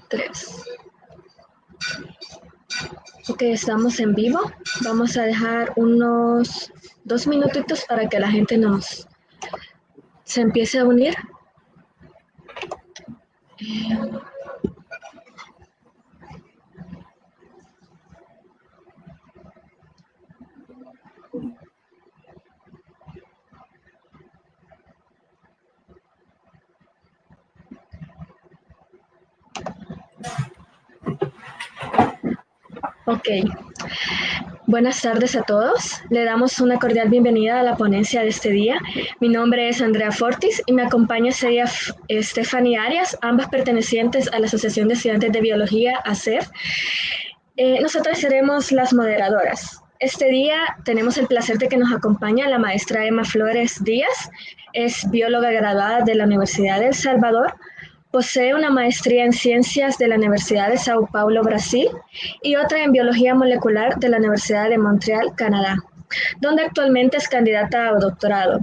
Tres. Ok, estamos en vivo. Vamos a dejar unos 2 minutitos para que la gente se empiece a unir. Ok, buenas tardes a todos. Le damos una cordial bienvenida a la ponencia de este día. Mi nombre es Andrea Fortis y me acompaña sería Stephanie Arias, ambas pertenecientes a la Asociación de Estudiantes de Biología, ACER. Nosotras seremos las moderadoras. Este día tenemos el placer de que nos acompañe la maestra Emma Flores Díaz. Es bióloga graduada de la Universidad de El Salvador. Posee una maestría en Ciencias de la Universidad de Sao Paulo, Brasil, y otra en Biología Molecular de la Universidad de Montreal, Canadá, donde actualmente es candidata a doctorado.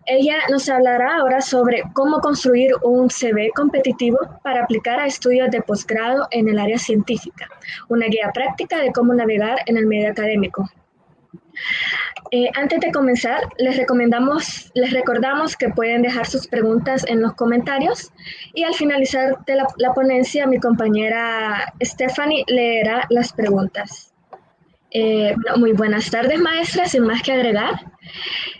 Ella nos hablará ahora sobre cómo construir un CV competitivo para aplicar a estudios de posgrado en el área científica, una guía práctica de cómo navegar en el medio académico. Antes de comenzar, les recordamos que pueden dejar sus preguntas en los comentarios y al finalizar de la ponencia, mi compañera Stephanie leerá las preguntas. Muy buenas tardes, maestra, sin más que agregar.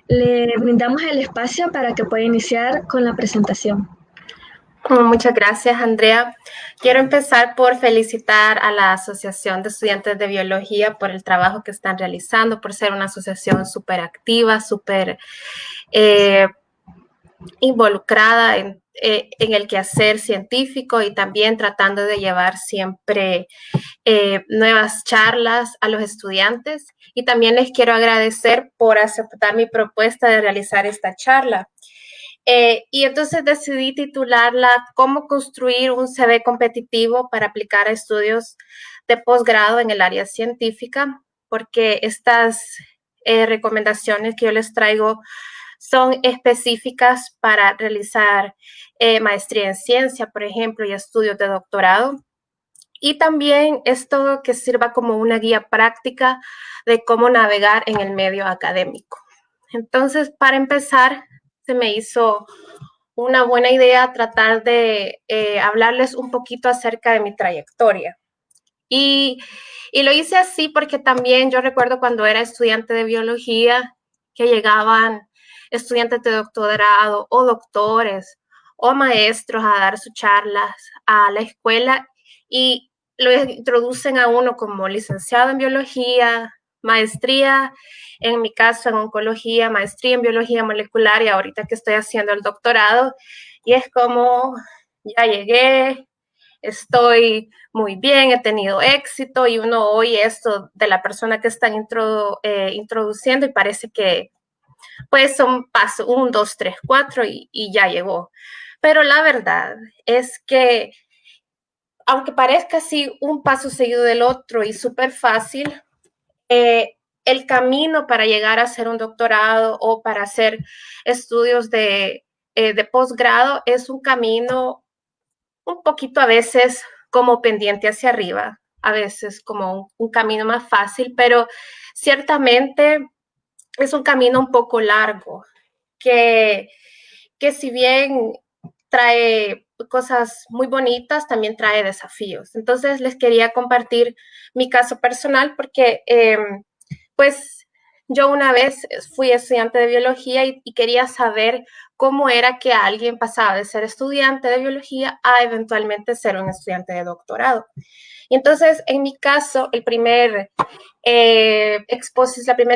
Le brindamos el espacio para que pueda iniciar con la presentación. Muchas gracias, Andrea. Quiero empezar por felicitar a la Asociación de Estudiantes de Biología por el trabajo que están realizando, por ser una asociación súper activa, súper involucrada en el quehacer científico y también tratando de llevar siempre nuevas charlas a los estudiantes. Y también les quiero agradecer por aceptar mi propuesta de realizar esta charla. Y entonces decidí titularla ¿Cómo construir un CV competitivo para aplicar a estudios de posgrado en el área científica? Porque estas recomendaciones que yo les traigo son específicas para realizar maestría en ciencia, por ejemplo, y estudios de doctorado. Y también esto que sirva como una guía práctica de cómo navegar en el medio académico. Entonces, para empezar, se me hizo una buena idea tratar de hablarles un poquito acerca de mi trayectoria. Y lo hice así porque también yo recuerdo cuando era estudiante de biología que llegaban estudiantes de doctorado o doctores o maestros a dar sus charlas a la escuela y lo introducen a uno como licenciado en biología, maestría, en mi caso en oncología, maestría en biología molecular y ahorita que estoy haciendo el doctorado y es como ya llegué, estoy muy bien, he tenido éxito y uno oye esto de la persona que están introduciendo y parece que pues son pasos 1, 2, 3, 4 y ya llegó. Pero la verdad es que aunque parezca así un paso seguido del otro y súper fácil, el camino para llegar a hacer un doctorado o para hacer estudios de posgrado es un camino un poquito a veces como pendiente hacia arriba, a veces como un camino más fácil, pero ciertamente es un camino un poco largo, que si bien trae cosas muy bonitas, también trae desafíos. Entonces les quería compartir mi caso personal porque pues yo una vez fui estudiante de biología y quería saber cómo era que alguien pasaba de ser estudiante de biología a eventualmente ser un estudiante de doctorado. Y entonces, en mi caso, la primera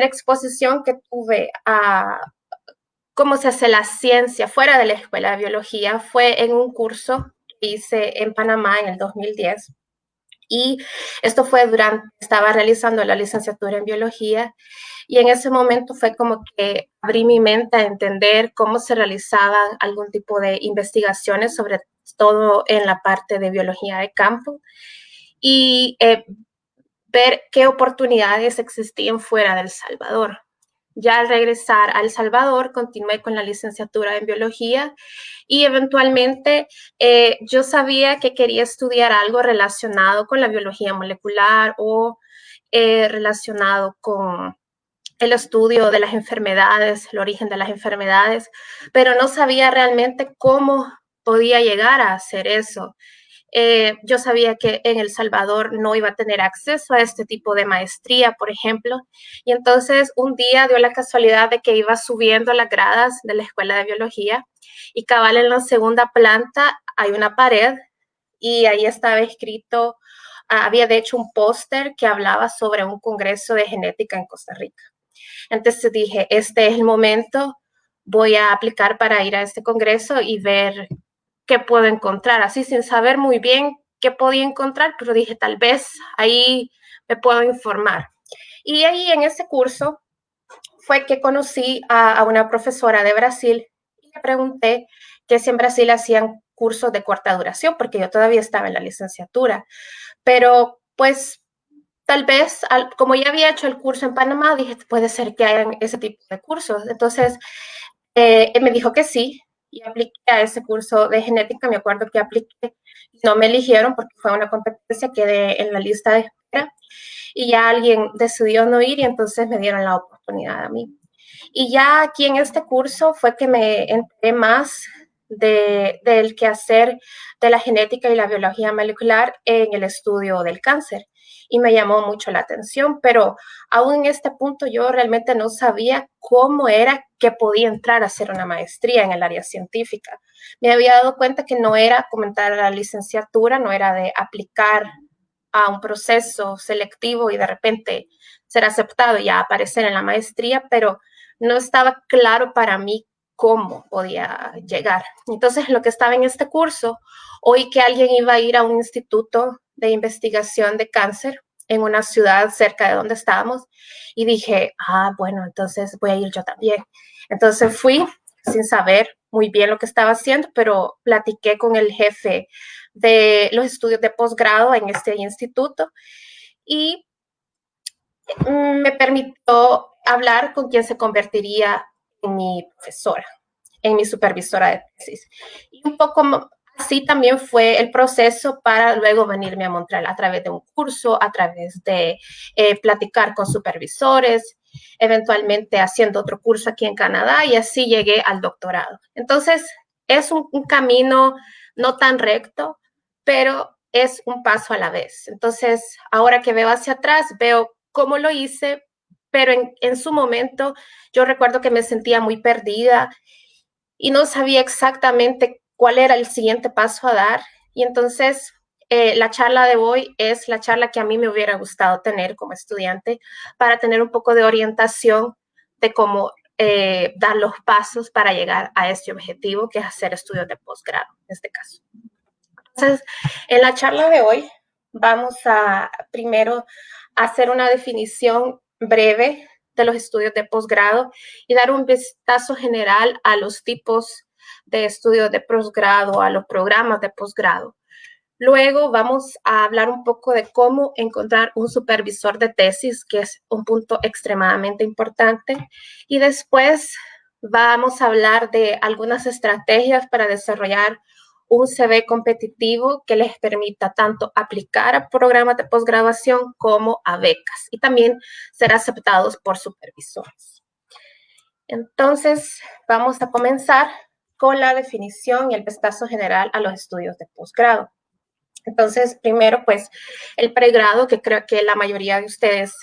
exposición que tuve a cómo se hace la ciencia fuera de la escuela de biología fue en un curso que hice en Panamá en el 2010. Y esto fue estaba realizando la licenciatura en biología y en ese momento fue como que abrí mi mente a entender cómo se realizaban algún tipo de investigaciones, sobre todo en la parte de biología de campo y ver qué oportunidades existían fuera de El Salvador. Ya al regresar a El Salvador, continué con la licenciatura en biología y eventualmente yo sabía que quería estudiar algo relacionado con la biología molecular o relacionado con el estudio de las enfermedades, el origen de las enfermedades, pero no sabía realmente cómo podía llegar a hacer eso. Yo sabía que en El Salvador no iba a tener acceso a este tipo de maestría, por ejemplo, y entonces un día dio la casualidad de que iba subiendo las gradas de la escuela de biología y cabal en la segunda planta hay una pared y ahí estaba escrito, había de hecho un póster que hablaba sobre un congreso de genética en Costa Rica. Entonces dije, este es el momento, voy a aplicar para ir a este congreso y ver qué puedo encontrar, así sin saber muy bien qué podía encontrar, pero dije, tal vez ahí me puedo informar. Y ahí en ese curso fue que conocí a una profesora de Brasil y le pregunté que si en Brasil hacían cursos de corta duración, porque yo todavía estaba en la licenciatura, pero pues tal vez, como ya había hecho el curso en Panamá, dije, puede ser que hayan ese tipo de cursos. Entonces, me dijo que sí y apliqué a ese curso de genética. Me acuerdo que apliqué, no me eligieron porque fue una competencia, quedé en la lista de espera y ya alguien decidió no ir y entonces me dieron la oportunidad a mí. Y ya aquí en este curso fue que me enteré más del quehacer de la genética y la biología molecular en el estudio del cáncer. Y me llamó mucho la atención, pero aún en este punto yo realmente no sabía cómo era que podía entrar a hacer una maestría en el área científica. Me había dado cuenta que no era como entrar a la licenciatura, no era de aplicar a un proceso selectivo y de repente ser aceptado y ya aparecer en la maestría, pero no estaba claro para mí cómo podía llegar. Entonces, lo que estaba en este curso, oí que alguien iba a ir a un instituto de investigación de cáncer en una ciudad cerca de donde estábamos y dije, bueno, entonces voy a ir yo también. Entonces fui sin saber muy bien lo que estaba haciendo, pero platiqué con el jefe de los estudios de posgrado en este instituto y me permitió hablar con quien se convertiría en mi profesora, en mi supervisora de tesis. Y un poco así también fue el proceso para luego venirme a Montreal a través de un curso, a través de platicar con supervisores, eventualmente haciendo otro curso aquí en Canadá y así llegué al doctorado. Entonces, es un camino no tan recto, pero es un paso a la vez. Entonces, ahora que veo hacia atrás, veo cómo lo hice, pero en su momento yo recuerdo que me sentía muy perdida y no sabía exactamente cuál era el siguiente paso a dar. Y entonces la charla de hoy es la charla que a mí me hubiera gustado tener como estudiante para tener un poco de orientación de cómo dar los pasos para llegar a este objetivo, que es hacer estudios de posgrado, en este caso. Entonces, en la charla de hoy vamos a primero hacer una definición breve de los estudios de posgrado y dar un vistazo general a los tipos de estudios de posgrado, a los programas de posgrado. Luego vamos a hablar un poco de cómo encontrar un supervisor de tesis, que es un punto extremadamente importante. Y después vamos a hablar de algunas estrategias para desarrollar un CV competitivo que les permita tanto aplicar a programas de posgraduación como a becas y también ser aceptados por supervisores. Entonces, vamos a comenzar con la definición y el vistazo general a los estudios de posgrado. Entonces, primero, pues, el pregrado, que creo que la mayoría de ustedes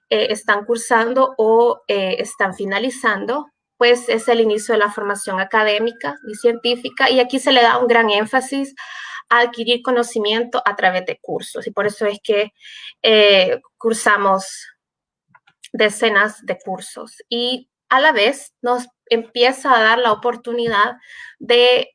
están cursando o están finalizando, pues es el inicio de la formación académica y científica y aquí se le da un gran énfasis a adquirir conocimiento a través de cursos y por eso es que cursamos decenas de cursos y a la vez nos empieza a dar la oportunidad de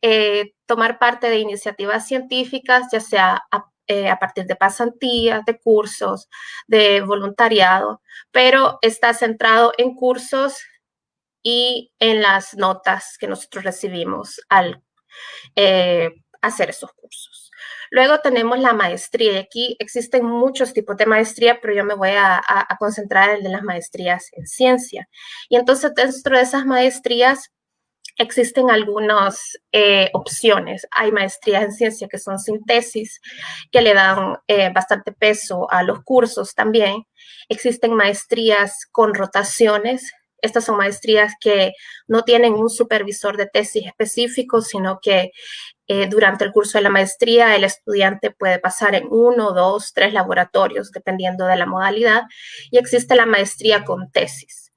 tomar parte de iniciativas científicas, ya sea a partir de pasantías, de cursos, de voluntariado, pero está centrado en cursos y en las notas que nosotros recibimos al hacer esos cursos. Luego tenemos la maestría, y aquí existen muchos tipos de maestría, pero yo me voy a concentrar en el de las maestrías en ciencia. Y entonces dentro de esas maestrías existen algunas opciones. Hay maestrías en ciencia que son sin tesis, que le dan bastante peso a los cursos también. Existen maestrías con rotaciones. Estas son maestrías que no tienen un supervisor de tesis específico, sino que durante el curso de la maestría el estudiante puede pasar en 1, 2, 3 laboratorios, dependiendo de la modalidad. Y existe la maestría con tesis,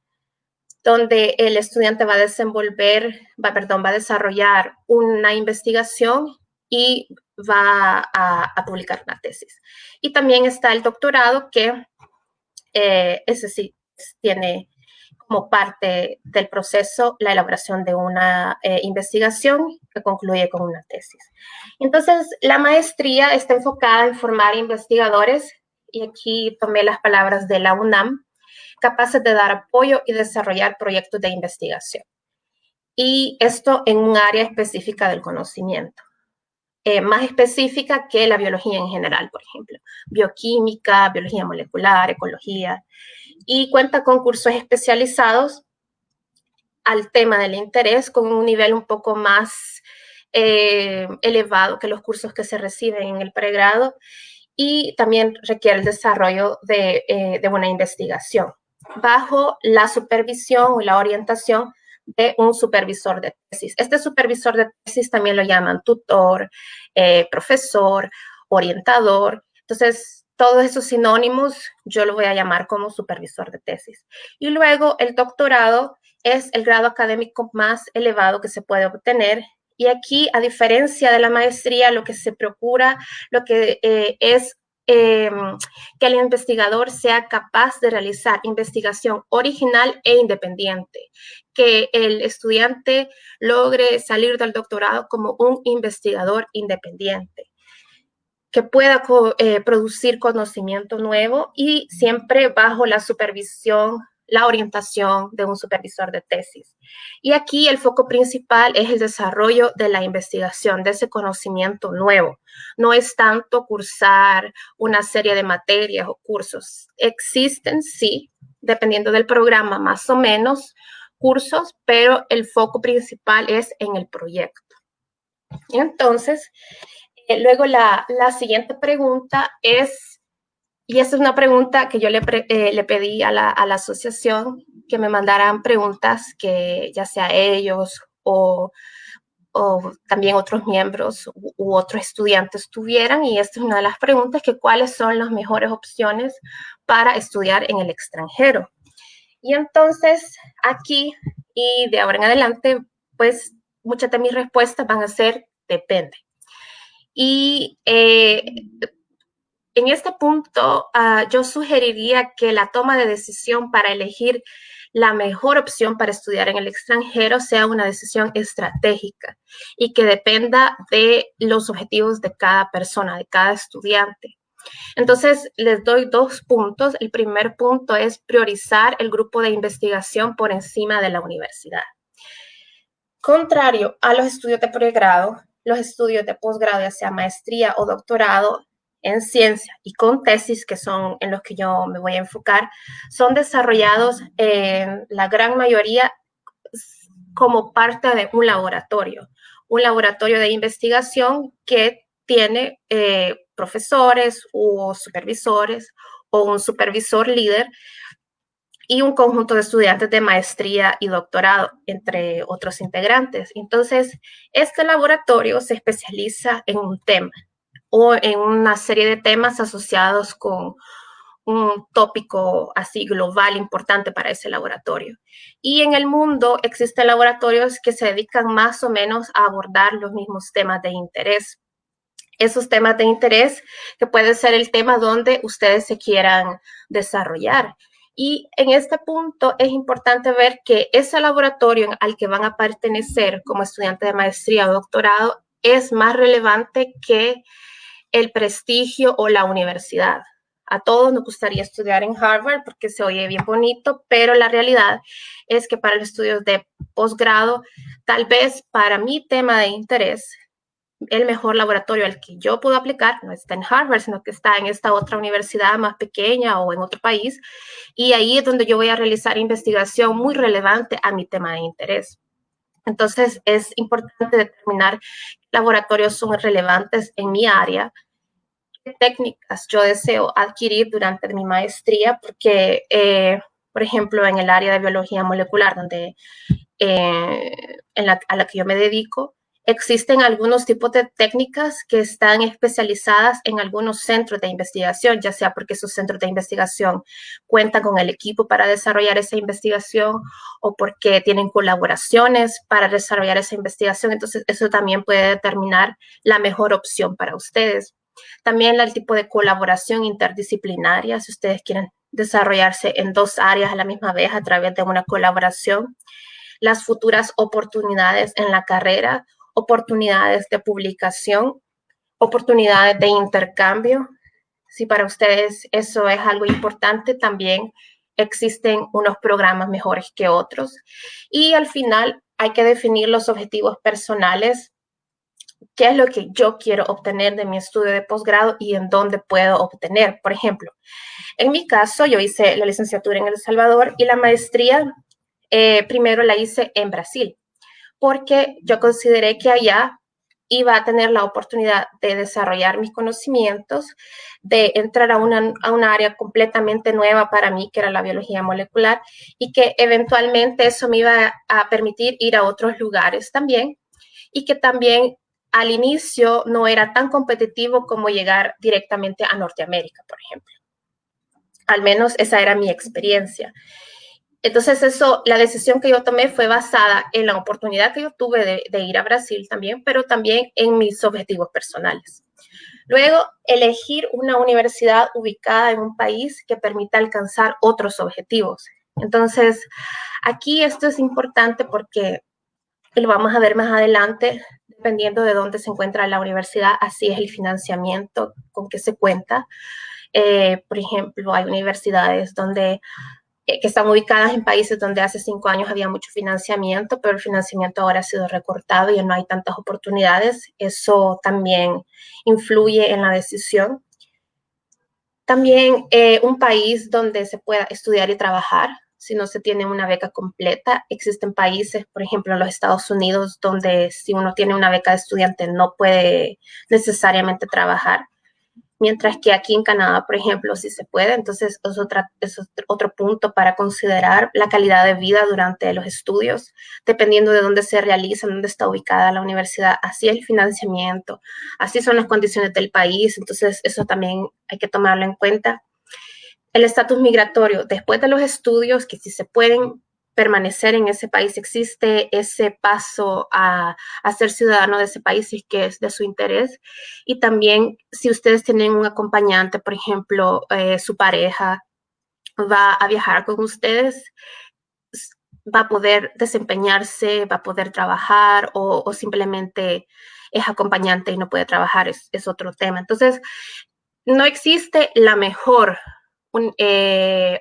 donde el estudiante va a desarrollar una investigación y va a publicar una tesis. Y también está el doctorado, que ese sí tiene como parte del proceso la elaboración de una investigación que concluye con una tesis. Entonces, la maestría está enfocada en formar investigadores, y aquí tomé las palabras de la UNAM, capaces de dar apoyo y desarrollar proyectos de investigación. Y esto en un área específica del conocimiento, más específica que la biología en general, por ejemplo, bioquímica, biología molecular, ecología, y cuenta con cursos especializados al tema del interés con un nivel un poco más elevado que los cursos que se reciben en el pregrado, y también requiere el desarrollo de una investigación bajo la supervisión o la orientación de un supervisor de tesis. Este supervisor de tesis también lo llaman tutor, profesor, orientador. Entonces, todos esos sinónimos yo lo voy a llamar como supervisor de tesis. Y luego el doctorado es el grado académico más elevado que se puede obtener. Y aquí, a diferencia de la maestría, lo que se procura, lo que es que el investigador sea capaz de realizar investigación original e independiente, que el estudiante logre salir del doctorado como un investigador independiente, que pueda producir conocimiento nuevo y siempre bajo la supervisión, la orientación de un supervisor de tesis. Y aquí el foco principal es el desarrollo de la investigación, de ese conocimiento nuevo. No es tanto cursar una serie de materias o cursos. Existen, sí, dependiendo del programa, más o menos cursos, pero el foco principal es en el proyecto. Entonces, luego la siguiente pregunta es, y esta es una pregunta que yo le pedí a la asociación, que me mandaran preguntas que ya sea ellos o también otros miembros u otros estudiantes tuvieran, y esta es una de las preguntas, que cuáles son las mejores opciones para estudiar en el extranjero. Y entonces aquí y de ahora en adelante, pues muchas de mis respuestas van a ser depende. Y en este punto, yo sugeriría que la toma de decisión para elegir la mejor opción para estudiar en el extranjero sea una decisión estratégica y que dependa de los objetivos de cada persona, de cada estudiante. Entonces, les doy 2 puntos. El primer punto es priorizar el grupo de investigación por encima de la universidad. Contrario a los estudios de pregrado, los estudios de posgrado, ya sea maestría o doctorado en ciencia y con tesis, que son en los que yo me voy a enfocar, son desarrollados en la gran mayoría como parte de un laboratorio de investigación que tiene profesores o supervisores o un supervisor líder y un conjunto de estudiantes de maestría y doctorado, entre otros integrantes. Entonces, este laboratorio se especializa en un tema o en una serie de temas asociados con un tópico así global importante para ese laboratorio. Y en el mundo existen laboratorios que se dedican más o menos a abordar los mismos temas de interés. Esos temas de interés que puede ser el tema donde ustedes se quieran desarrollar. Y en este punto es importante ver que ese laboratorio al que van a pertenecer como estudiante de maestría o doctorado es más relevante que el prestigio o la universidad. A todos nos gustaría estudiar en Harvard porque se oye bien bonito, pero la realidad es que para los estudios de posgrado, tal vez para mi tema de interés, el mejor laboratorio al que yo puedo aplicar no está en Harvard, sino que está en esta otra universidad más pequeña o en otro país. Y ahí es donde yo voy a realizar investigación muy relevante a mi tema de interés. Entonces, es importante determinar qué laboratorios son relevantes en mi área, qué técnicas yo deseo adquirir durante mi maestría, porque, por ejemplo, en el área de biología molecular, donde a la que yo me dedico, existen algunos tipos de técnicas que están especializadas en algunos centros de investigación, ya sea porque esos centros de investigación cuentan con el equipo para desarrollar esa investigación o porque tienen colaboraciones para desarrollar esa investigación. Entonces, eso también puede determinar la mejor opción para ustedes. También el tipo de colaboración interdisciplinaria, si ustedes quieren desarrollarse en dos áreas a la misma vez a través de una colaboración, las futuras oportunidades en la carrera, oportunidades de publicación, oportunidades de intercambio. Si para ustedes eso es algo importante, también existen unos programas mejores que otros. Y al final hay que definir los objetivos personales, qué es lo que yo quiero obtener de mi estudio de posgrado y en dónde puedo obtener. Por ejemplo, en mi caso, yo hice la licenciatura en El Salvador y la maestría primero la hice en Brasil, porque yo consideré que allá iba a tener la oportunidad de desarrollar mis conocimientos, de entrar a una área completamente nueva para mí, que era la biología molecular, y que eventualmente eso me iba a permitir ir a otros lugares también, y que también al inicio no era tan competitivo como llegar directamente a Norteamérica, por ejemplo. Al menos esa era mi experiencia. Entonces eso, la decisión que yo tomé fue basada en la oportunidad que yo tuve de ir a Brasil también, pero también en mis objetivos personales. Luego, elegir una universidad ubicada en un país que permita alcanzar otros objetivos. Entonces, aquí esto es importante porque lo vamos a ver más adelante, dependiendo de dónde se encuentra la universidad, así es el financiamiento con que se cuenta. Por ejemplo, hay universidades donde que están ubicadas en países donde hace 5 años había mucho financiamiento, pero el financiamiento ahora ha sido recortado y no hay tantas oportunidades. Eso también influye en la decisión. También un país donde se pueda estudiar y trabajar, si no se tiene una beca completa. Existen países, por ejemplo, en los Estados Unidos, donde si uno tiene una beca de estudiante no puede necesariamente trabajar. Mientras que aquí en Canadá, por ejemplo, sí se puede. Entonces, es otro punto para considerar la calidad de vida durante los estudios, dependiendo de dónde se realizan, dónde está ubicada la universidad. Así es el financiamiento, así son las condiciones del país. Entonces, eso también hay que tomarlo en cuenta. El estatus migratorio después de los estudios, que si se pueden permanecer en ese país, existe ese paso a ser ciudadano de ese país si es que es de su interés. Y también si ustedes tienen un acompañante, por ejemplo, su pareja va a viajar con ustedes, va a poder desempeñarse, va a poder trabajar o simplemente es acompañante y no puede trabajar, es otro tema. Entonces, no existe la mejor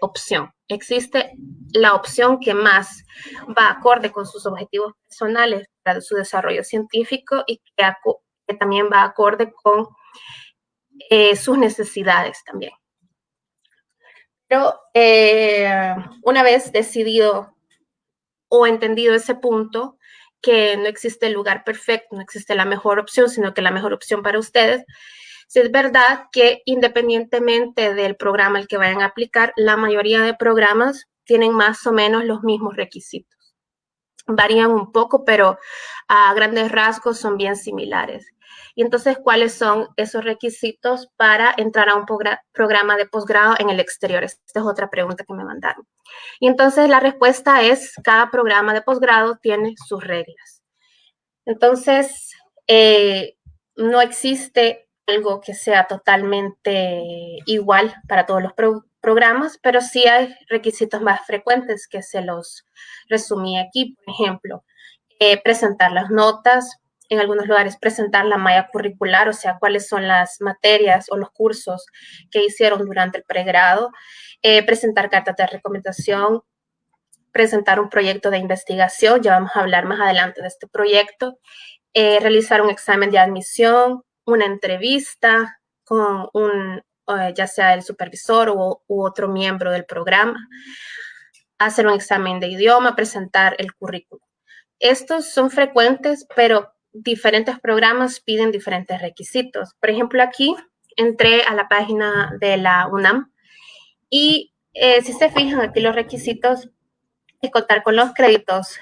opción. Existe la opción que más va acorde con sus objetivos personales para su desarrollo científico y que también va acorde con sus necesidades también. Pero una vez decidido o entendido ese punto, que no existe el lugar perfecto, no existe la mejor opción, sino que la mejor opción para ustedes, si es verdad que independientemente del programa al que vayan a aplicar, la mayoría de programas tienen más o menos los mismos requisitos. Varían un poco, pero a grandes rasgos son bien similares. Y entonces, ¿cuáles son esos requisitos para entrar a un programa de posgrado en el exterior? Esta es otra pregunta que me mandaron. Y entonces la respuesta es, cada programa de posgrado tiene sus reglas. Entonces, no existe algo que sea totalmente igual para todos los programas, pero sí hay requisitos más frecuentes que se los resumí aquí. Por ejemplo, presentar las notas, en algunos lugares presentar la malla curricular, o sea, cuáles son las materias o los cursos que hicieron durante el pregrado, presentar cartas de recomendación, presentar un proyecto de investigación, ya vamos a hablar más adelante de este proyecto, realizar un examen de admisión, una entrevista con ya sea el supervisor u otro miembro del programa, hacer un examen de idioma, presentar el currículum. Estos son frecuentes, pero diferentes programas piden diferentes requisitos. Por ejemplo, aquí entré a la página de la UNAM y si se fijan aquí los requisitos es contar con los créditos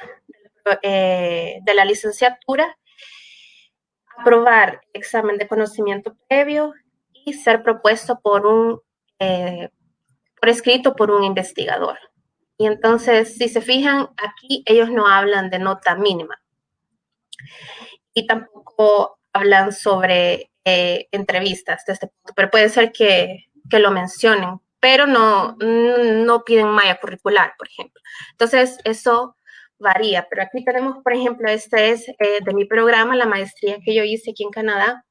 de la licenciatura, aprobar examen de conocimiento previo y ser propuesto por escrito por un investigador. Y entonces, si se fijan, aquí ellos no hablan de nota mínima y tampoco hablan sobre entrevistas de este punto, pero puede ser que lo mencionen, pero no piden malla curricular, por ejemplo. Entonces, eso varía, pero aquí tenemos, por ejemplo, este es de mi programa, la maestría que yo hice aquí en Canadá,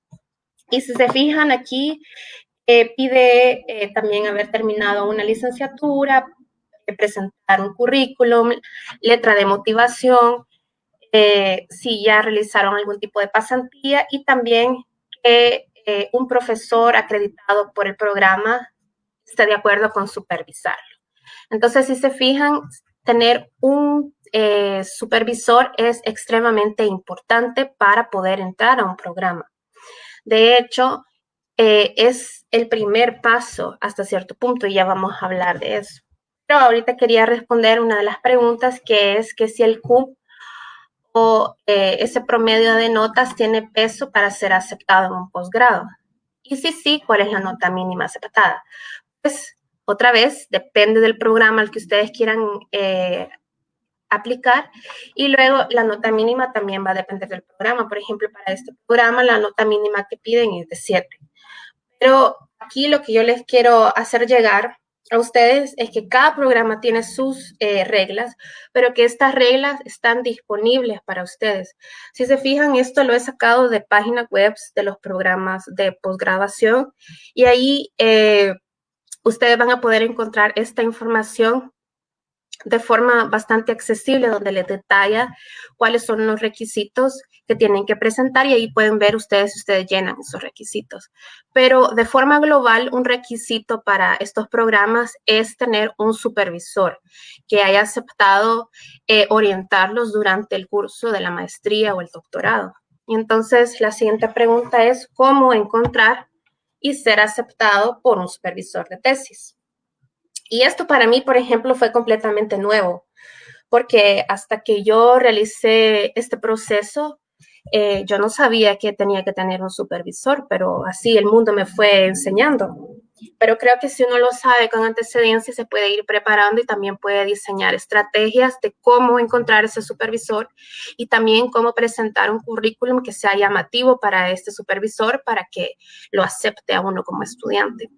y si se fijan aquí, pide también haber terminado una licenciatura, presentar un currículum, letra de motivación, si ya realizaron algún tipo de pasantía y también que un profesor acreditado por el programa esté de acuerdo con supervisarlo. Entonces, si se fijan, tener un supervisor es extremadamente importante para poder entrar a un programa. De hecho, es el primer paso hasta cierto punto y ya vamos a hablar de eso. Pero ahorita quería responder una de las preguntas que es que si el CUP o ese promedio de notas tiene peso para ser aceptado en un posgrado. Y si sí, ¿cuál es la nota mínima aceptada? Pues otra vez, depende del programa al que ustedes quieran aplicar y luego la nota mínima también va a depender del programa. Por ejemplo, para este programa la nota mínima que piden es de 7. Pero aquí lo que yo les quiero hacer llegar a ustedes es que cada programa tiene sus reglas, pero que estas reglas están disponibles para ustedes. Si se fijan, esto lo he sacado de páginas web de los programas de posgraduación y ahí ustedes van a poder encontrar esta información de forma bastante accesible, donde les detalla cuáles son los requisitos que tienen que presentar y ahí pueden ver ustedes si ustedes llenan esos requisitos. Pero de forma global, un requisito para estos programas es tener un supervisor que haya aceptado orientarlos durante el curso de la maestría o el doctorado. Y entonces, la siguiente pregunta es, ¿cómo encontrar y ser aceptado por un supervisor de tesis? Y esto para mí, por ejemplo, fue completamente nuevo, porque hasta que yo realicé este proceso, yo no sabía que tenía que tener un supervisor, pero así el mundo me fue enseñando. Pero creo que si uno lo sabe con antecedencia, se puede ir preparando y también puede diseñar estrategias de cómo encontrar ese supervisor y también cómo presentar un currículum que sea llamativo para este supervisor para que lo acepte a uno como estudiante.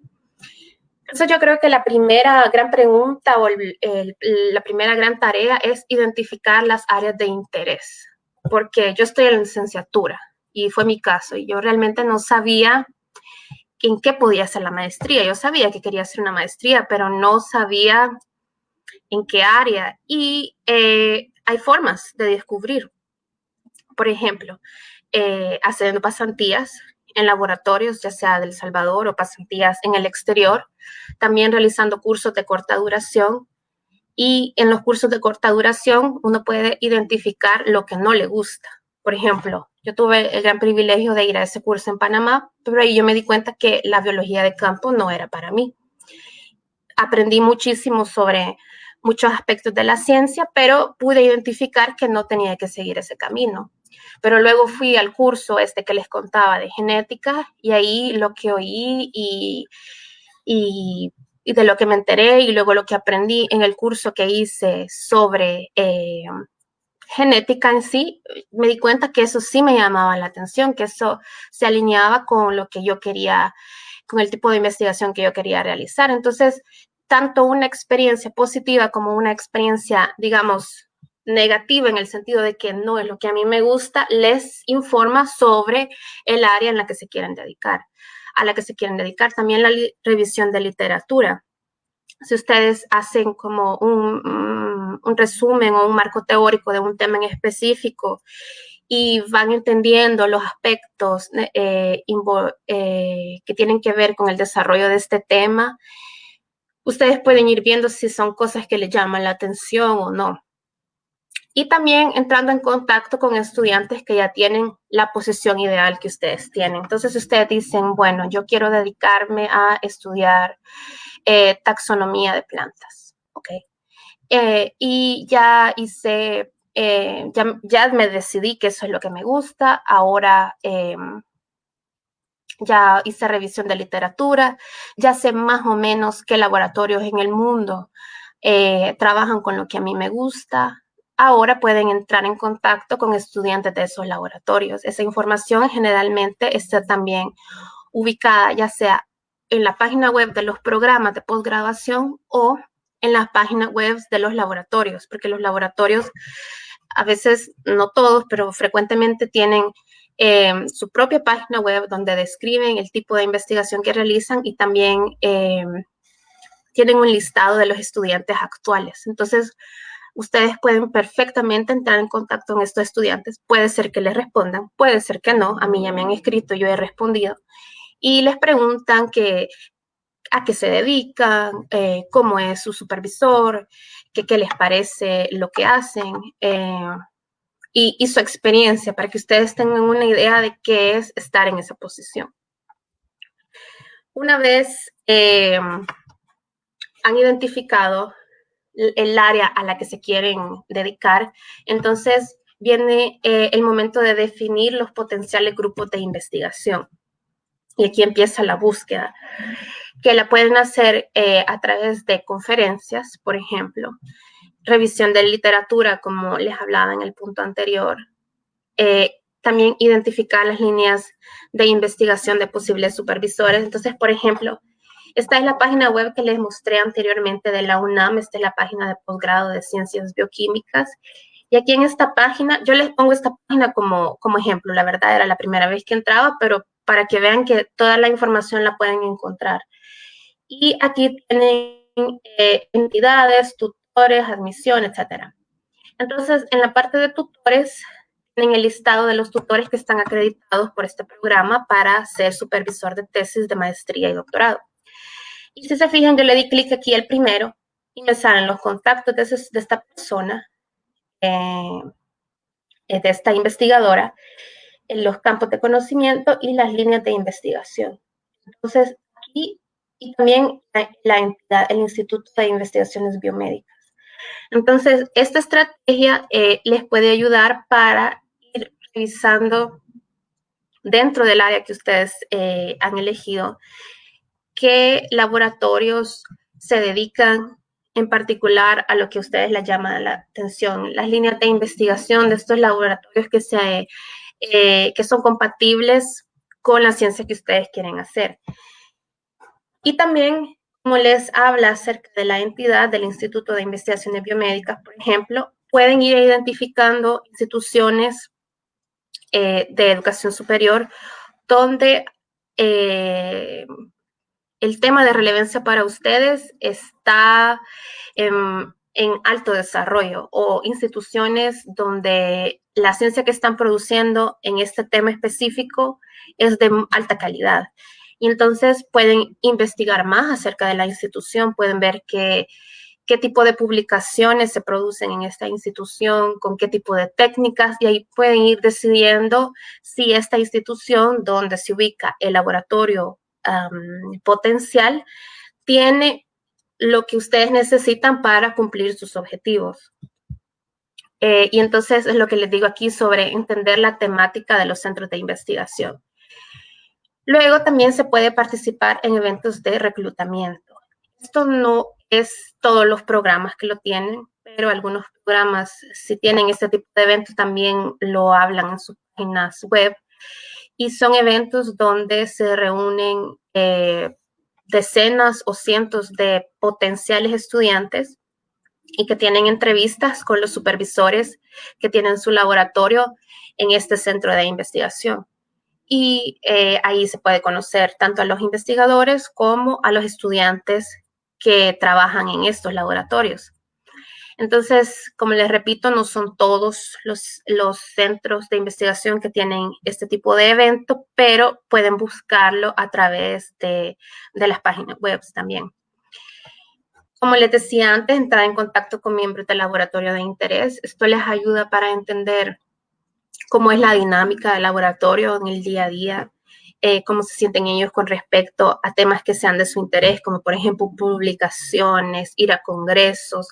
Entonces yo creo que la primera gran pregunta o la primera gran tarea es identificar las áreas de interés, porque yo estoy en la licenciatura y fue mi caso y yo realmente no sabía en qué podía hacer la maestría. Yo sabía que quería hacer una maestría, pero no sabía en qué área y hay formas de descubrir. Por ejemplo, haciendo pasantías en laboratorios, ya sea de El Salvador o pasantías en el exterior, también realizando cursos de corta duración. Y en los cursos de corta duración uno puede identificar lo que no le gusta. Por ejemplo, yo tuve el gran privilegio de ir a ese curso en Panamá, pero ahí yo me di cuenta que la biología de campo no era para mí. Aprendí muchísimo sobre muchos aspectos de la ciencia, pero pude identificar que no tenía que seguir ese camino. Pero luego fui al curso que les contaba de genética y ahí lo que oí y de lo que me enteré y luego lo que aprendí en el curso que hice sobre genética en sí, me di cuenta que eso sí me llamaba la atención, que eso se alineaba con lo que yo quería, con el tipo de investigación que yo quería realizar. Entonces, tanto una experiencia positiva como una experiencia, digamos, negativa en el sentido de que no es lo que a mí me gusta, les informa sobre el área en la que se quieren dedicar, a la que se quieren dedicar. También la revisión de literatura. Si ustedes hacen como un resumen o un marco teórico de un tema en específico y van entendiendo los aspectos que tienen que ver con el desarrollo de este tema, ustedes pueden ir viendo si son cosas que les llaman la atención o no. Y también entrando en contacto con estudiantes que ya tienen la posición ideal que ustedes tienen. Entonces ustedes dicen, bueno, yo quiero dedicarme a estudiar taxonomía de plantas, ¿ok? Y ya hice, ya me decidí que eso es lo que me gusta. Ahora ya hice revisión de literatura, ya sé más o menos qué laboratorios en el mundo trabajan con lo que a mí me gusta. Ahora pueden entrar en contacto con estudiantes de esos laboratorios. Esa información generalmente está también ubicada ya sea en la página web de los programas de posgraduación o en las páginas web de los laboratorios, porque los laboratorios, a veces, no todos, pero frecuentemente tienen su propia página web donde describen el tipo de investigación que realizan y también tienen un listado de los estudiantes actuales. Entonces, ustedes pueden perfectamente entrar en contacto con estos estudiantes. Puede ser que les respondan, puede ser que no. A mí ya me han escrito, yo he respondido. Y les preguntan a qué se dedican, cómo es su supervisor, qué les parece lo que hacen y su experiencia para que ustedes tengan una idea de qué es estar en esa posición. Una vez han identificado el área a la que se quieren dedicar, entonces viene el momento de definir los potenciales grupos de investigación. Y aquí empieza la búsqueda, que la pueden hacer a través de conferencias, por ejemplo, revisión de literatura, como les hablaba en el punto anterior, también identificar las líneas de investigación de posibles supervisores. Entonces, por ejemplo, esta es la página web que les mostré anteriormente de la UNAM. Esta es la página de posgrado de ciencias bioquímicas. Y aquí en esta página, yo les pongo esta página como ejemplo. La verdad era la primera vez que entraba, pero para que vean que toda la información la pueden encontrar. Y aquí tienen entidades, tutores, admisión, etc. Entonces, en la parte de tutores, tienen el listado de los tutores que están acreditados por este programa para ser supervisor de tesis de maestría y doctorado. Y si se fijan, yo le di clic aquí al primero y me salen los contactos de esta persona, de esta investigadora, en los campos de conocimiento y las líneas de investigación. Entonces, aquí, y también la entidad, el Instituto de Investigaciones Biomédicas. Entonces, esta estrategia les puede ayudar para ir revisando dentro del área que ustedes han elegido qué laboratorios se dedican en particular a lo que a ustedes les llama la atención, las líneas de investigación de estos laboratorios que son compatibles con la ciencia que ustedes quieren hacer. Y también, como les habla acerca de la entidad del Instituto de Investigaciones Biomédicas, por ejemplo, pueden ir identificando instituciones de educación superior donde el tema de relevancia para ustedes está en alto desarrollo, o instituciones donde la ciencia que están produciendo en este tema específico es de alta calidad. Y entonces pueden investigar más acerca de la institución, pueden ver qué tipo de publicaciones se producen en esta institución, con qué tipo de técnicas, y ahí pueden ir decidiendo si esta institución donde se ubica el laboratorio potencial tiene lo que ustedes necesitan para cumplir sus objetivos. Y entonces es lo que les digo aquí sobre entender la temática de los centros de investigación. Luego también se puede participar en eventos de reclutamiento. Esto no es todos los programas que lo tienen, pero algunos programas, si tienen este tipo de eventos, también lo hablan en sus páginas web. Y son eventos donde se reúnen decenas o cientos de potenciales estudiantes y que tienen entrevistas con los supervisores que tienen su laboratorio en este centro de investigación. Y ahí se puede conocer tanto a los investigadores como a los estudiantes que trabajan en estos laboratorios. Entonces, como les repito, no son todos los centros de investigación que tienen este tipo de evento, pero pueden buscarlo a través de las páginas web también. Como les decía antes, entrar en contacto con miembros del laboratorio de interés. Esto les ayuda para entender cómo es la dinámica del laboratorio en el día a día, cómo se sienten ellos con respecto a temas que sean de su interés, como por ejemplo publicaciones, ir a congresos,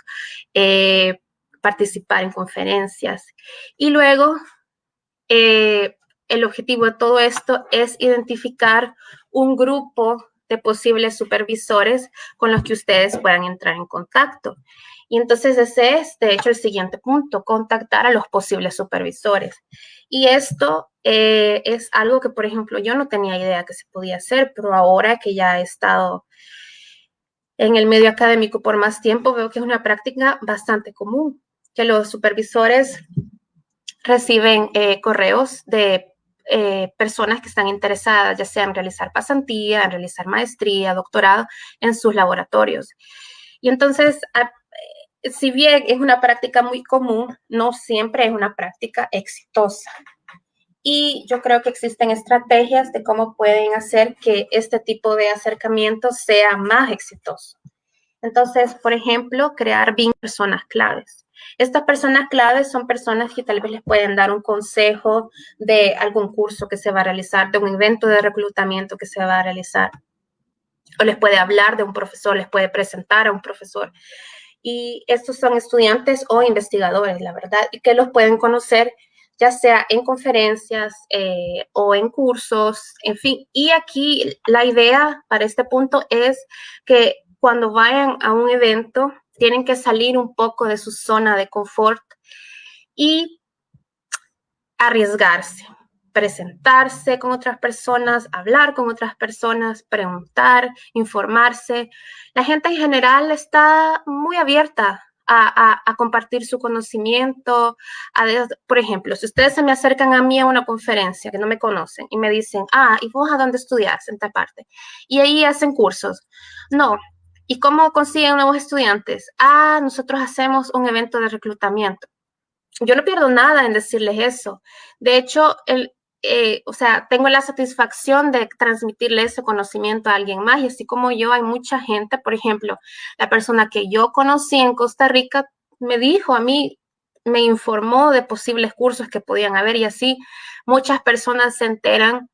participar en conferencias. Y luego, el objetivo de todo esto es identificar un grupo de posibles supervisores con los que ustedes puedan entrar en contacto. Y entonces ese es, de hecho, el siguiente punto, contactar a los posibles supervisores. Y esto es algo que, por ejemplo, yo no tenía idea que se podía hacer, pero ahora que ya he estado en el medio académico por más tiempo, veo que es una práctica bastante común, que los supervisores reciben correos de personas que están interesadas, ya sea en realizar pasantía, en realizar maestría, doctorado, en sus laboratorios. Y entonces, si bien es una práctica muy común, no siempre es una práctica exitosa. Y yo creo que existen estrategias de cómo pueden hacer que este tipo de acercamiento sea más exitoso. Entonces, por ejemplo, crear personas claves. Estas personas claves son personas que tal vez les pueden dar un consejo de algún curso que se va a realizar, de un evento de reclutamiento que se va a realizar, o les puede hablar de un profesor, les puede presentar a un profesor. Y estos son estudiantes o investigadores, la verdad, y que los pueden conocer ya sea en conferencias o en cursos, en fin. Y aquí la idea para este punto es que cuando vayan a un evento, tienen que salir un poco de su zona de confort y arriesgarse, presentarse con otras personas, hablar con otras personas, preguntar, informarse. La gente en general está muy abierta a compartir su conocimiento. Por ejemplo, si ustedes se me acercan a mí a una conferencia que no me conocen y me dicen, ¿y vos a dónde estudias? En tal parte. Y ahí hacen cursos. No. ¿Y cómo consiguen nuevos estudiantes? Nosotros hacemos un evento de reclutamiento. Yo no pierdo nada en decirles eso. De hecho, tengo la satisfacción de transmitirle ese conocimiento a alguien más. Y así como yo, hay mucha gente, por ejemplo, la persona que yo conocí en Costa Rica me dijo a mí, me informó de posibles cursos que podían haber y así muchas personas se enteran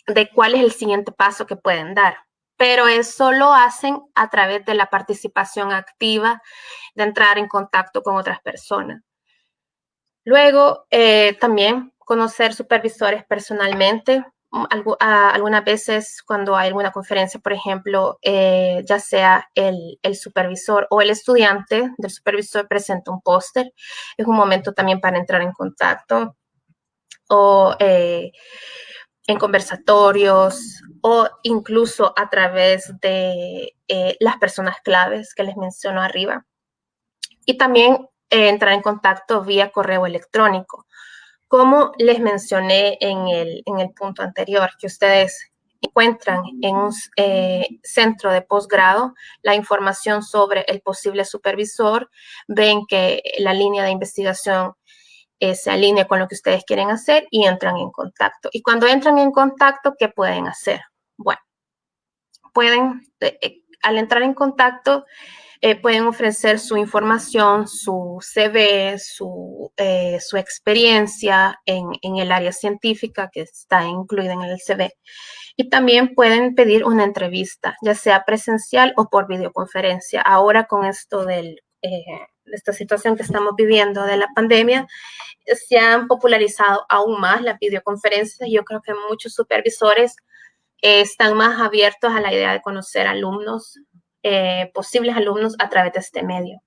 de cuál es el siguiente paso que pueden dar. Pero eso lo hacen a través de la participación activa, de entrar en contacto con otras personas. Luego, también conocer supervisores personalmente. Algunas veces cuando hay alguna conferencia, por ejemplo, ya sea el supervisor o el estudiante del supervisor presenta un póster, es un momento también para entrar en contacto o en conversatorios o incluso a través de las personas claves que les menciono arriba. Y también entrar en contacto vía correo electrónico. Como les mencioné en el punto anterior, que ustedes encuentran en un centro de posgrado la información sobre el posible supervisor, ven que la línea de investigación se alinea con lo que ustedes quieren hacer y entran en contacto. Y cuando entran en contacto, ¿qué pueden hacer? Bueno, pueden, al entrar en contacto, pueden ofrecer su información, su CV, su experiencia en el área científica que está incluida en el CV. Y también pueden pedir una entrevista, ya sea presencial o por videoconferencia. Ahora con esto de esta situación que estamos viviendo de la pandemia, se han popularizado aún más las videoconferencias. Yo creo que muchos supervisores están más abiertos a la idea de conocer alumnos, posibles alumnos a través de este medio.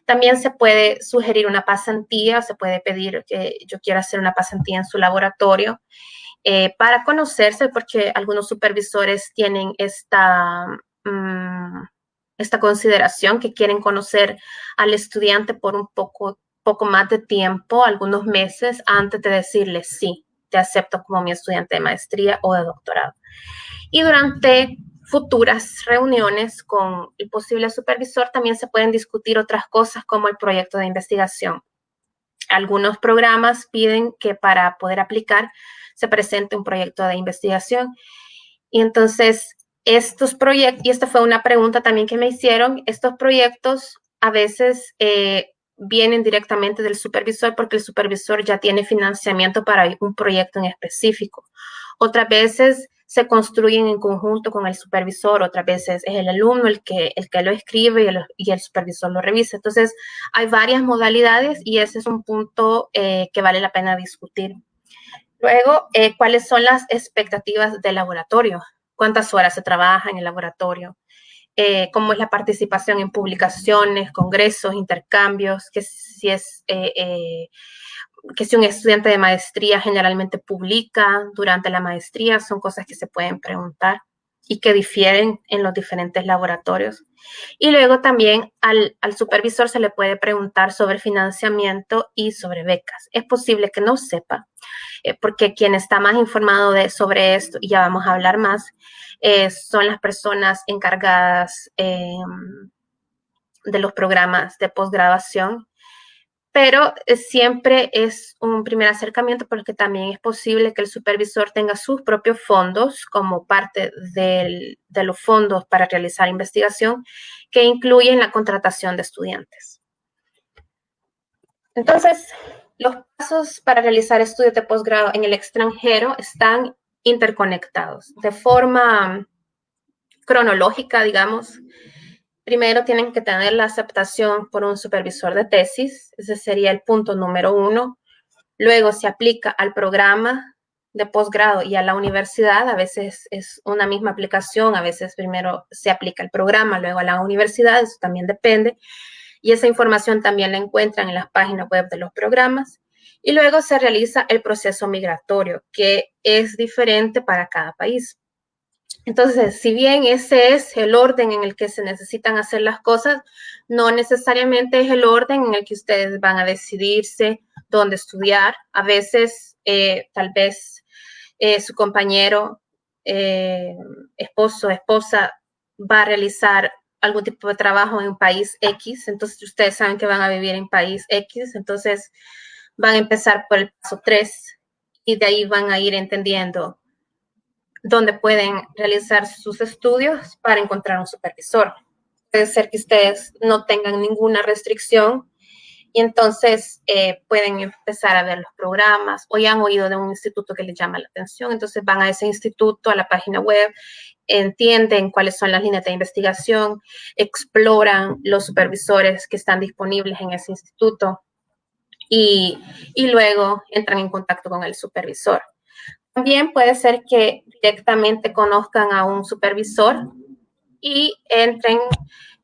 También se puede sugerir una pasantía, se puede pedir que yo quiera hacer una pasantía en su laboratorio para conocerse, porque algunos supervisores tienen esta consideración que quieren conocer al estudiante por un poco más de tiempo, algunos meses, antes de decirle sí, te acepto como mi estudiante de maestría o de doctorado. Y durante futuras reuniones con el posible supervisor también se pueden discutir otras cosas como el proyecto de investigación. Algunos programas piden que para poder aplicar se presente un proyecto de investigación. Y entonces estos proyectos, y esta fue una pregunta también que me hicieron, estos proyectos a veces vienen directamente del supervisor porque el supervisor ya tiene financiamiento para un proyecto en específico. Otras veces se construyen en conjunto con el supervisor, otras veces es el alumno el que lo escribe y el supervisor lo revisa. Entonces, hay varias modalidades y ese es un punto que vale la pena discutir. Luego, ¿cuáles son las expectativas del laboratorio? ¿Cuántas horas se trabaja en el laboratorio? Cómo es la participación en publicaciones, congresos, intercambios, que si un estudiante de maestría generalmente publica durante la maestría, son cosas que se pueden preguntar y que difieren en los diferentes laboratorios. Y luego también al supervisor se le puede preguntar sobre financiamiento y sobre becas. Es posible que no sepa, porque quien está más informado sobre esto, y ya vamos a hablar más, son las personas encargadas de los programas de posgraduación, pero siempre es un primer acercamiento porque también es posible que el supervisor tenga sus propios fondos como parte de los fondos para realizar investigación que incluyen la contratación de estudiantes. Entonces, los pasos para realizar estudios de posgrado en el extranjero están interconectados de forma cronológica, digamos. Primero tienen que tener la aceptación por un supervisor de tesis, ese sería el punto número 1. Luego se aplica al programa de posgrado y a la universidad, a veces es una misma aplicación, a veces primero se aplica el programa, luego a la universidad, eso también depende. Y esa información también la encuentran en las páginas web de los programas. Y luego se realiza el proceso migratorio, que es diferente para cada país. Entonces, si bien ese es el orden en el que se necesitan hacer las cosas, no necesariamente es el orden en el que ustedes van a decidirse dónde estudiar. A veces, tal vez, su compañero, esposo, esposa, va a realizar algún tipo de trabajo en un país X, entonces ustedes saben que van a vivir en país X, entonces van a empezar por el paso 3 y de ahí van a ir entendiendo dónde pueden realizar sus estudios para encontrar un supervisor. Puede ser que ustedes no tengan ninguna restricción y entonces pueden empezar a ver los programas o ya han oído de un instituto que les llama la atención, entonces van a ese instituto, a la página web, entienden cuáles son las líneas de investigación, exploran los supervisores que están disponibles en ese instituto y luego entran en contacto con el supervisor. También puede ser que directamente conozcan a un supervisor y entren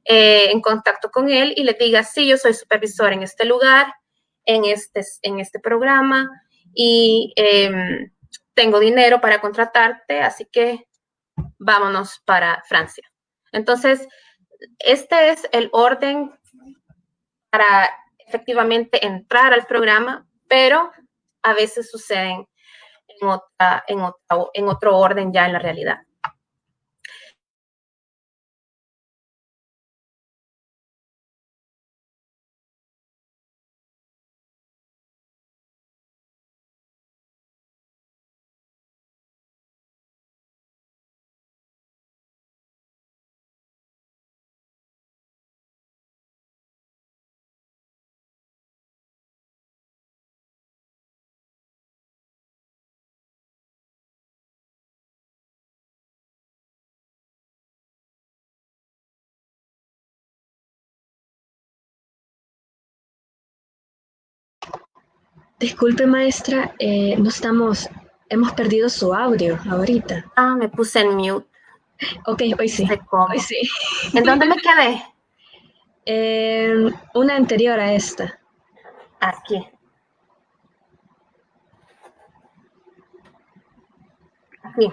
en contacto con él y le diga, sí, yo soy supervisor en este lugar, en este programa y tengo dinero para contratarte, así que vámonos para Francia. Entonces, este es el orden para efectivamente entrar al programa, pero a veces suceden en otro orden ya en la realidad. Disculpe, maestra, hemos perdido su audio ahorita. Ah, me puse en mute. Ok, hoy sí. Hoy sí. ¿En dónde me quedé? Una anterior a esta. Aquí. Aquí.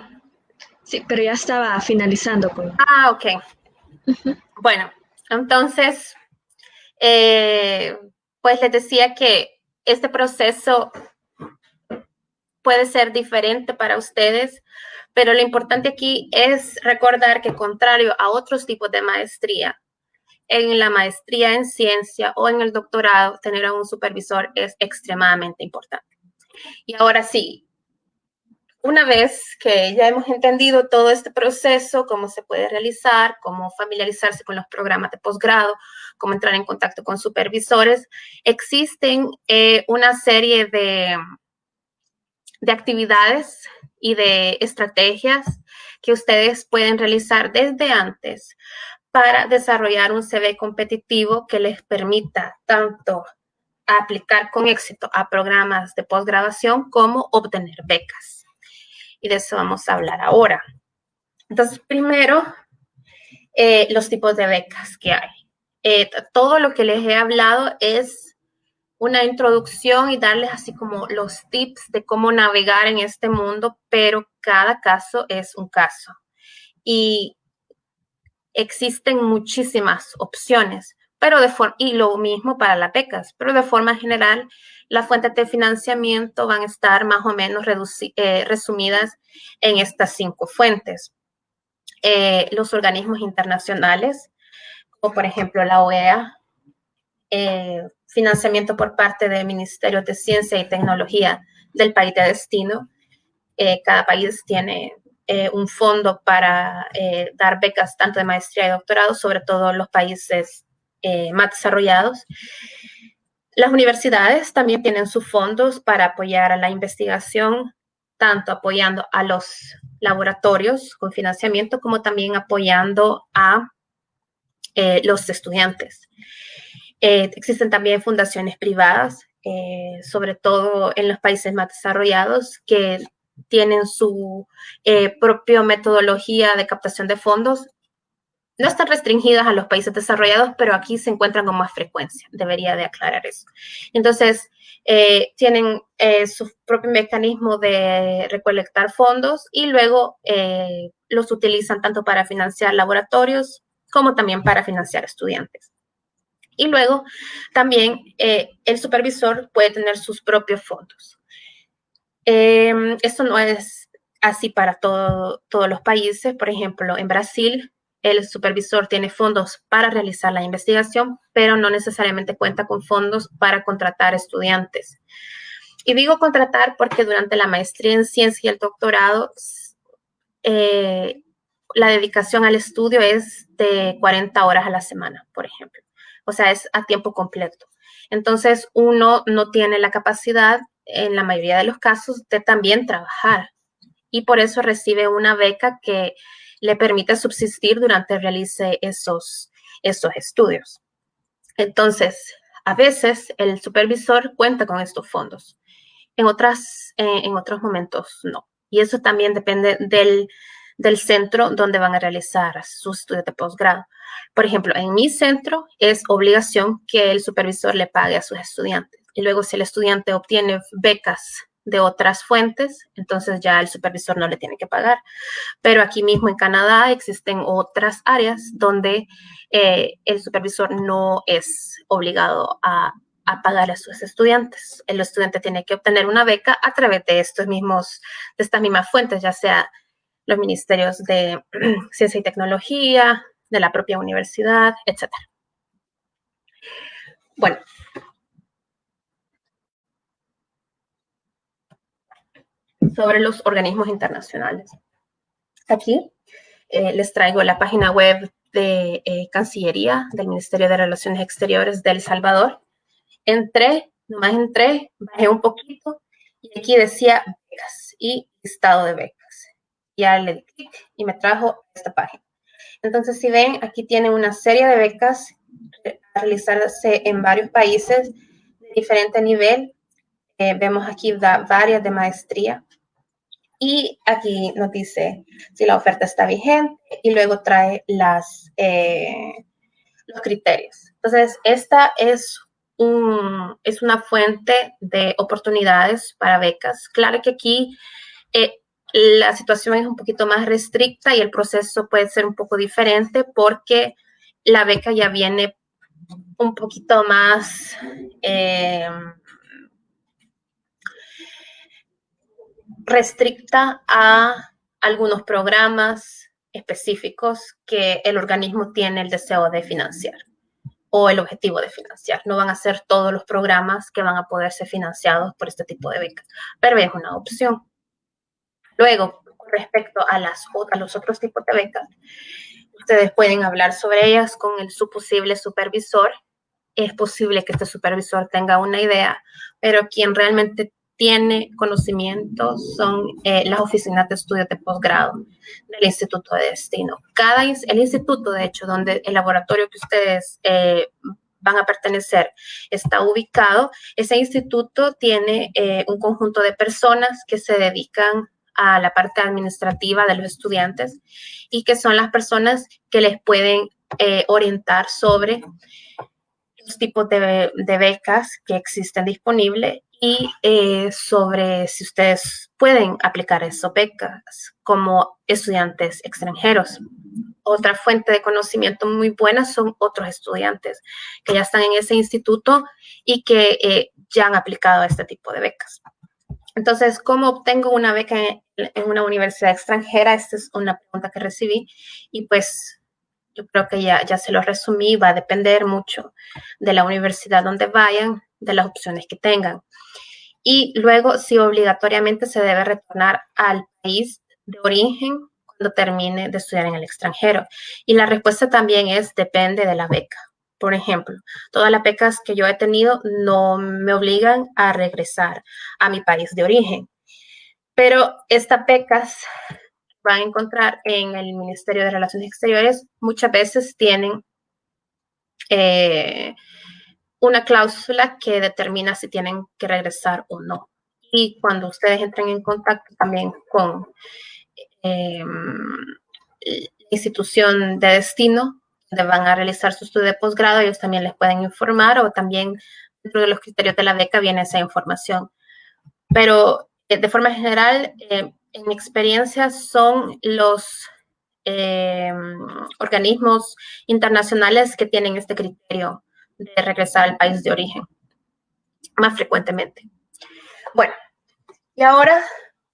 Sí, pero ya estaba finalizando con. Ah, ok. Bueno, entonces, pues les decía que este proceso puede ser diferente para ustedes, pero lo importante aquí es recordar que contrario a otros tipos de maestría, en la maestría en ciencia o en el doctorado, tener a un supervisor es extremadamente importante. Y ahora sí, una vez que ya hemos entendido todo este proceso, cómo se puede realizar, cómo familiarizarse con los programas de posgrado, cómo entrar en contacto con supervisores, existen una serie de actividades y de estrategias que ustedes pueden realizar desde antes para desarrollar un CV competitivo que les permita tanto aplicar con éxito a programas de posgraduación como obtener becas. Y de eso vamos a hablar ahora. Entonces, primero, los tipos de becas que hay. Todo lo que les he hablado es una introducción y darles así como los tips de cómo navegar en este mundo, pero cada caso es un caso. Y existen muchísimas opciones, pero y lo mismo para las becas, pero de forma general, las fuentes de financiamiento van a estar más o menos resumidas en estas 5 fuentes. Los organismos internacionales, como por ejemplo la OEA, financiamiento por parte del Ministerio de Ciencia y Tecnología del país de destino. Cada país tiene un fondo para dar becas tanto de maestría y doctorado, sobre todo en los países más desarrollados. Las universidades también tienen sus fondos para apoyar a la investigación, tanto apoyando a los laboratorios con financiamiento como también apoyando a los estudiantes. Existen también fundaciones privadas, sobre todo en los países más desarrollados, que tienen su propia metodología de captación de fondos. No están restringidas a los países desarrollados, pero aquí se encuentran con más frecuencia. Debería de aclarar eso. Entonces, tienen su propio mecanismo de recolectar fondos y luego los utilizan tanto para financiar laboratorios como también para financiar estudiantes. Y luego también el supervisor puede tener sus propios fondos. Esto no es así para todos los países. Por ejemplo, en Brasil, el supervisor tiene fondos para realizar la investigación, pero no necesariamente cuenta con fondos para contratar estudiantes. Y digo contratar porque durante la maestría en ciencia y el doctorado, la dedicación al estudio es de 40 horas a la semana, por ejemplo. O sea, es a tiempo completo. Entonces, uno no tiene la capacidad, en la mayoría de los casos, de también trabajar. Y por eso recibe una beca que le permite subsistir durante realice esos estudios. Entonces, a veces el supervisor cuenta con estos fondos. En otros momentos no. Y eso también depende del centro donde van a realizar sus estudios de posgrado. Por ejemplo, en mi centro es obligación que el supervisor le pague a sus estudiantes. Y luego si el estudiante obtiene becas de otras fuentes, entonces ya el supervisor no le tiene que pagar. Pero aquí mismo en Canadá existen otras áreas donde el supervisor no es obligado a pagar a sus estudiantes. El estudiante tiene que obtener una beca a través de estas mismas fuentes, ya sea los ministerios de ciencia y tecnología, de la propia universidad, etc. Bueno. Sobre los organismos internacionales. Aquí les traigo la página web de Cancillería del Ministerio de Relaciones Exteriores de El Salvador. Nomás entré, bajé un poquito y aquí decía becas y listado de becas. Ya le di clic y me trajo a esta página. Entonces, si ven, aquí tiene una serie de becas a realizarse en varios países de diferente nivel. Vemos aquí varias de maestría. Y aquí nos dice si la oferta está vigente y luego trae los criterios. Entonces, esta es una fuente de oportunidades para becas. Claro que aquí la situación es un poquito más restricta y el proceso puede ser un poco diferente porque la beca ya viene un poquito más restricta a algunos programas específicos que el organismo tiene el deseo de financiar o el objetivo de financiar. No van a ser todos los programas que van a poder ser financiados por este tipo de becas, pero es una opción. Luego, con respecto a los otros tipos de becas, ustedes pueden hablar sobre ellas con su posible supervisor. Es posible que este supervisor tenga una idea, pero quien realmente tiene conocimientos son las oficinas de estudios de posgrado del Instituto de Destino. El instituto, de hecho, donde el laboratorio que ustedes van a pertenecer está ubicado, ese instituto tiene un conjunto de personas que se dedican a la parte administrativa de los estudiantes y que son las personas que les pueden orientar sobre los tipos de becas que existen disponibles y sobre si ustedes pueden aplicar esas becas como estudiantes extranjeros. Otra fuente de conocimiento muy buena son otros estudiantes que ya están en ese instituto y que ya han aplicado este tipo de becas. Entonces, ¿cómo obtengo una beca en una universidad extranjera? Esta es una pregunta que recibí y pues yo creo que ya se lo resumí, va a depender mucho de la universidad donde vayan, de las opciones que tengan. Y luego, si obligatoriamente se debe retornar al país de origen cuando termine de estudiar en el extranjero. Y la respuesta también es, depende de la beca. Por ejemplo, todas las becas que yo he tenido no me obligan a regresar a mi país de origen. Pero estas becas van a encontrar en el Ministerio de Relaciones Exteriores, muchas veces tienen una cláusula que determina si tienen que regresar o no. Y cuando ustedes entren en contacto también con la institución de destino, donde van a realizar su estudio de posgrado, ellos también les pueden informar o también dentro de los criterios de la beca viene esa información. Pero de forma general, en mi experiencia son los organismos internacionales que tienen este criterio de regresar al país de origen más frecuentemente. Bueno, y ahora,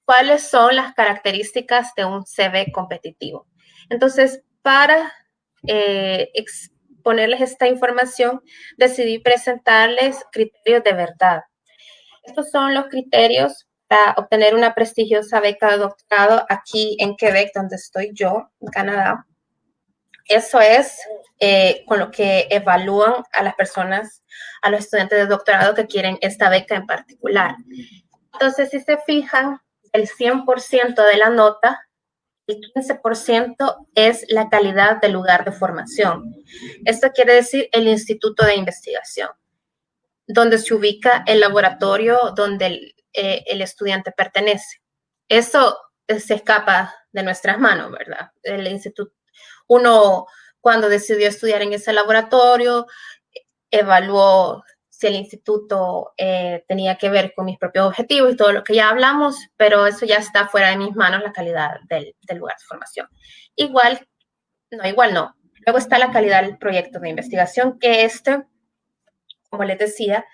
¿cuáles son las características de un CV competitivo? Entonces, para exponerles esta información, decidí presentarles criterios de verdad. Estos son los criterios para obtener una prestigiosa beca de doctorado aquí en Quebec, donde estoy yo, en Canadá. Eso es con lo que evalúan a las personas, a los estudiantes de doctorado que quieren esta beca en particular. Entonces, si se fijan, el 100% de la nota, el 15% es la calidad del lugar de formación. Esto quiere decir el instituto de investigación, donde se ubica el laboratorio donde el estudiante pertenece. Eso se escapa de nuestras manos, ¿verdad? El instituto, uno cuando decidió estudiar en ese laboratorio, evaluó si el instituto tenía que ver con mis propios objetivos y todo lo que ya hablamos, pero eso ya está fuera de mis manos, la calidad del lugar de formación. Igual no. Luego está la calidad del proyecto de investigación, que como les decía,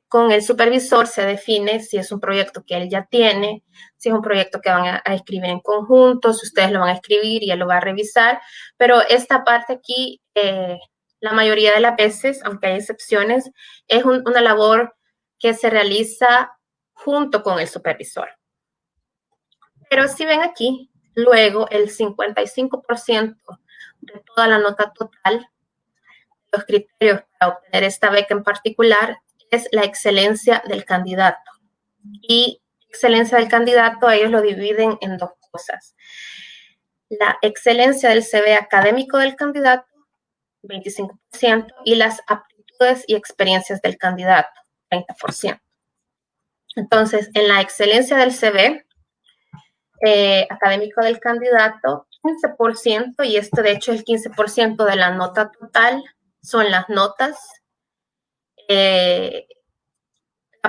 con el supervisor se define si es un proyecto que él ya tiene, si es un proyecto que van a escribir en conjunto, si ustedes lo van a escribir y él lo va a revisar, pero esta parte aquí, la mayoría de las veces, aunque hay excepciones, es una labor que se realiza junto con el supervisor. Pero si ven aquí, luego el 55% de toda la nota total, los criterios para obtener esta beca en particular es la excelencia del candidato. Y excelencia del candidato, ellos lo dividen en dos cosas. La excelencia del CV académico del candidato, 25%, y las aptitudes y experiencias del candidato, 30%. Entonces, en la excelencia del CV académico del candidato, 15%, y esto de hecho es el 15% de la nota total, son las notas, la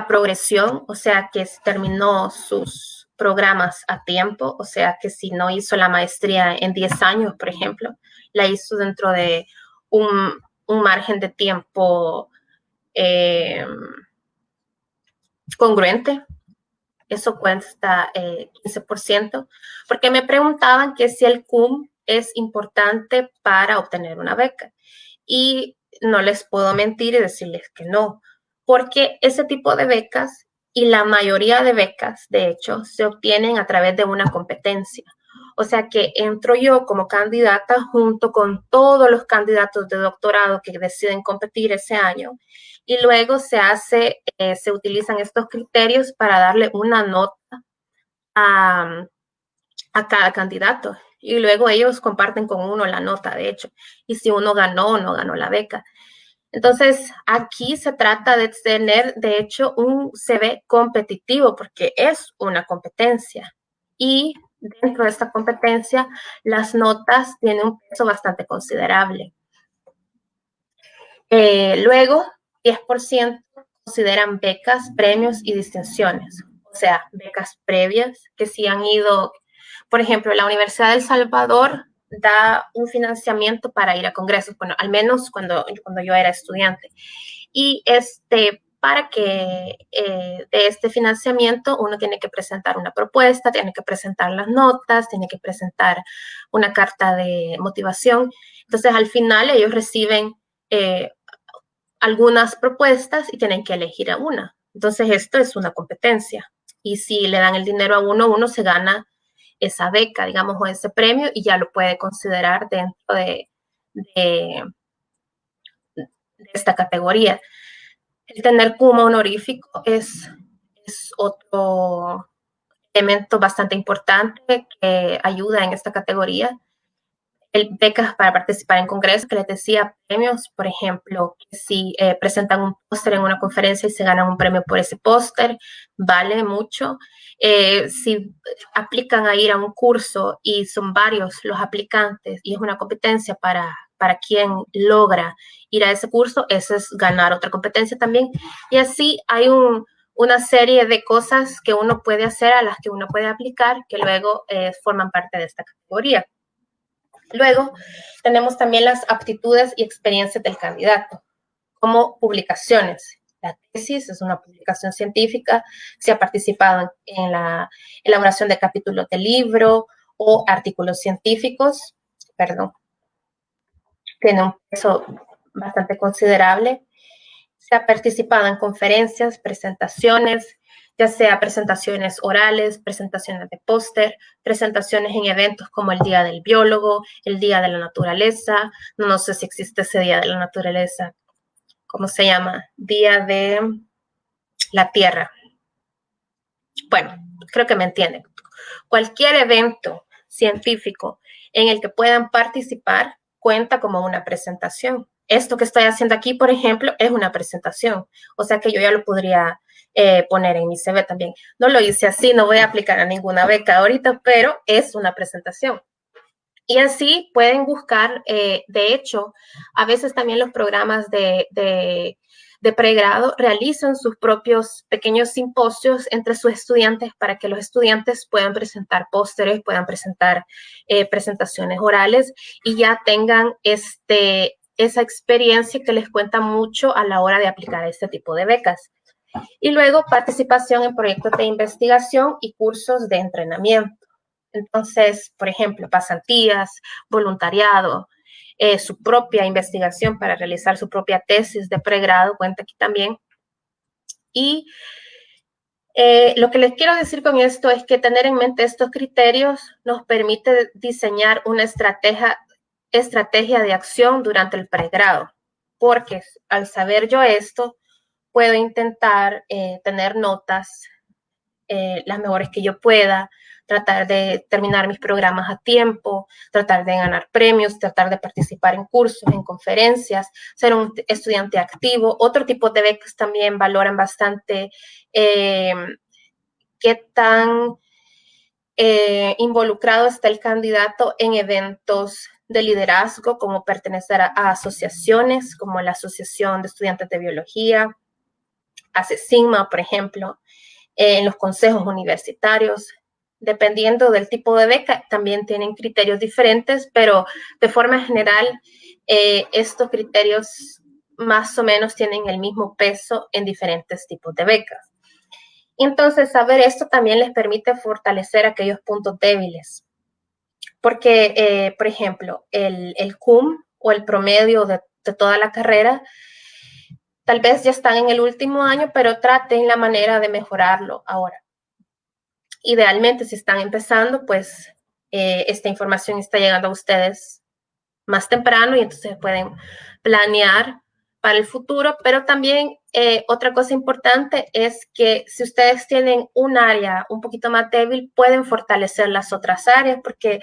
progresión, o sea, que terminó sus programas a tiempo, o sea, que si no hizo la maestría en 10 años, por ejemplo, la hizo dentro de un margen de tiempo congruente. Eso cuesta 15%, porque me preguntaban que si el CUM es importante para obtener una beca. Y no les puedo mentir y decirles que no, porque ese tipo de becas y la mayoría de becas, de hecho, se obtienen a través de una competencia. O sea que entro yo como candidata junto con todos los candidatos de doctorado que deciden competir ese año y luego se utilizan estos criterios para darle una nota a, a cada candidato y luego ellos comparten con uno la nota, de hecho, y si uno ganó o no ganó la beca. Entonces, aquí se trata de tener, de hecho, un CV competitivo porque es una competencia. Y dentro de esta competencia, las notas tienen un peso bastante considerable. Luego, 10% consideran becas, premios y distinciones. O sea, becas previas que sí han ido, por ejemplo, la Universidad de El Salvador da un financiamiento para ir a congresos, bueno, al menos cuando yo era estudiante. Y para que de este financiamiento uno tiene que presentar una propuesta, tiene que presentar las notas, tiene que presentar una carta de motivación. Entonces, al final ellos reciben algunas propuestas y tienen que elegir a una. Entonces, esto es una competencia. Y si le dan el dinero a uno se gana esa beca, digamos, o ese premio y ya lo puede considerar dentro de esta categoría. El tener Kuma honorífico es otro elemento bastante importante que ayuda en esta categoría. Becas para participar en congresos, que les decía, premios, por ejemplo, que si presentan un póster en una conferencia y se ganan un premio por ese póster, vale mucho. Si aplican a ir a un curso y son varios los aplicantes y es una competencia para quien logra ir a ese curso, eso es ganar otra competencia también. Y así hay una serie de cosas que uno puede hacer, a las que uno puede aplicar, que luego forman parte de esta categoría. Luego, tenemos también las aptitudes y experiencias del candidato, como publicaciones. La tesis es una publicación científica, se ha participado en la elaboración de capítulos de libro o artículos científicos, tiene un peso bastante considerable. Se ha participado en conferencias, presentaciones, ya sea presentaciones orales, presentaciones de póster, presentaciones en eventos como el Día del Biólogo, el Día de la Naturaleza, no sé si existe ese Día de la Naturaleza, ¿cómo se llama? Día de la Tierra. Bueno, creo que me entienden. Cualquier evento científico en el que puedan participar cuenta como una presentación. Esto que estoy haciendo aquí, por ejemplo, es una presentación. O sea que yo ya lo podría poner en mi CV también. No lo hice así, no voy a aplicar a ninguna beca ahorita, pero es una presentación. Y así pueden buscar, de hecho, a veces también los programas de pregrado realizan sus propios pequeños simposios entre sus estudiantes para que los estudiantes puedan presentar pósteres, puedan presentar presentaciones orales y ya tengan esa experiencia que les cuenta mucho a la hora de aplicar este tipo de becas. Y luego participación en proyectos de investigación y cursos de entrenamiento. Entonces, por ejemplo, pasantías, voluntariado, su propia investigación para realizar su propia tesis de pregrado, cuenta aquí también. Y lo que les quiero decir con esto es que tener en mente estos criterios nos permite diseñar una estrategia de acción durante el pregrado, porque al saber yo esto, puedo intentar tener notas las mejores que yo pueda, tratar de terminar mis programas a tiempo, tratar de ganar premios, tratar de participar en cursos, en conferencias, ser un estudiante activo. Otro tipo de becas también valoran bastante qué tan involucrado está el candidato en eventos de liderazgo, como pertenecer a asociaciones, como la Asociación de Estudiantes de Biología, ACESIGMA, por ejemplo, en los consejos universitarios. Dependiendo del tipo de beca, también tienen criterios diferentes, pero de forma general, estos criterios más o menos tienen el mismo peso en diferentes tipos de becas. Entonces, saber esto también les permite fortalecer aquellos puntos débiles. Porque, por ejemplo, el CUM o el promedio de toda la carrera, tal vez ya están en el último año, pero traten la manera de mejorarlo ahora. Idealmente, si están empezando, pues esta información está llegando a ustedes más temprano y entonces pueden planear para el futuro, pero también otra cosa importante es que si ustedes tienen un área un poquito más débil, pueden fortalecer las otras áreas porque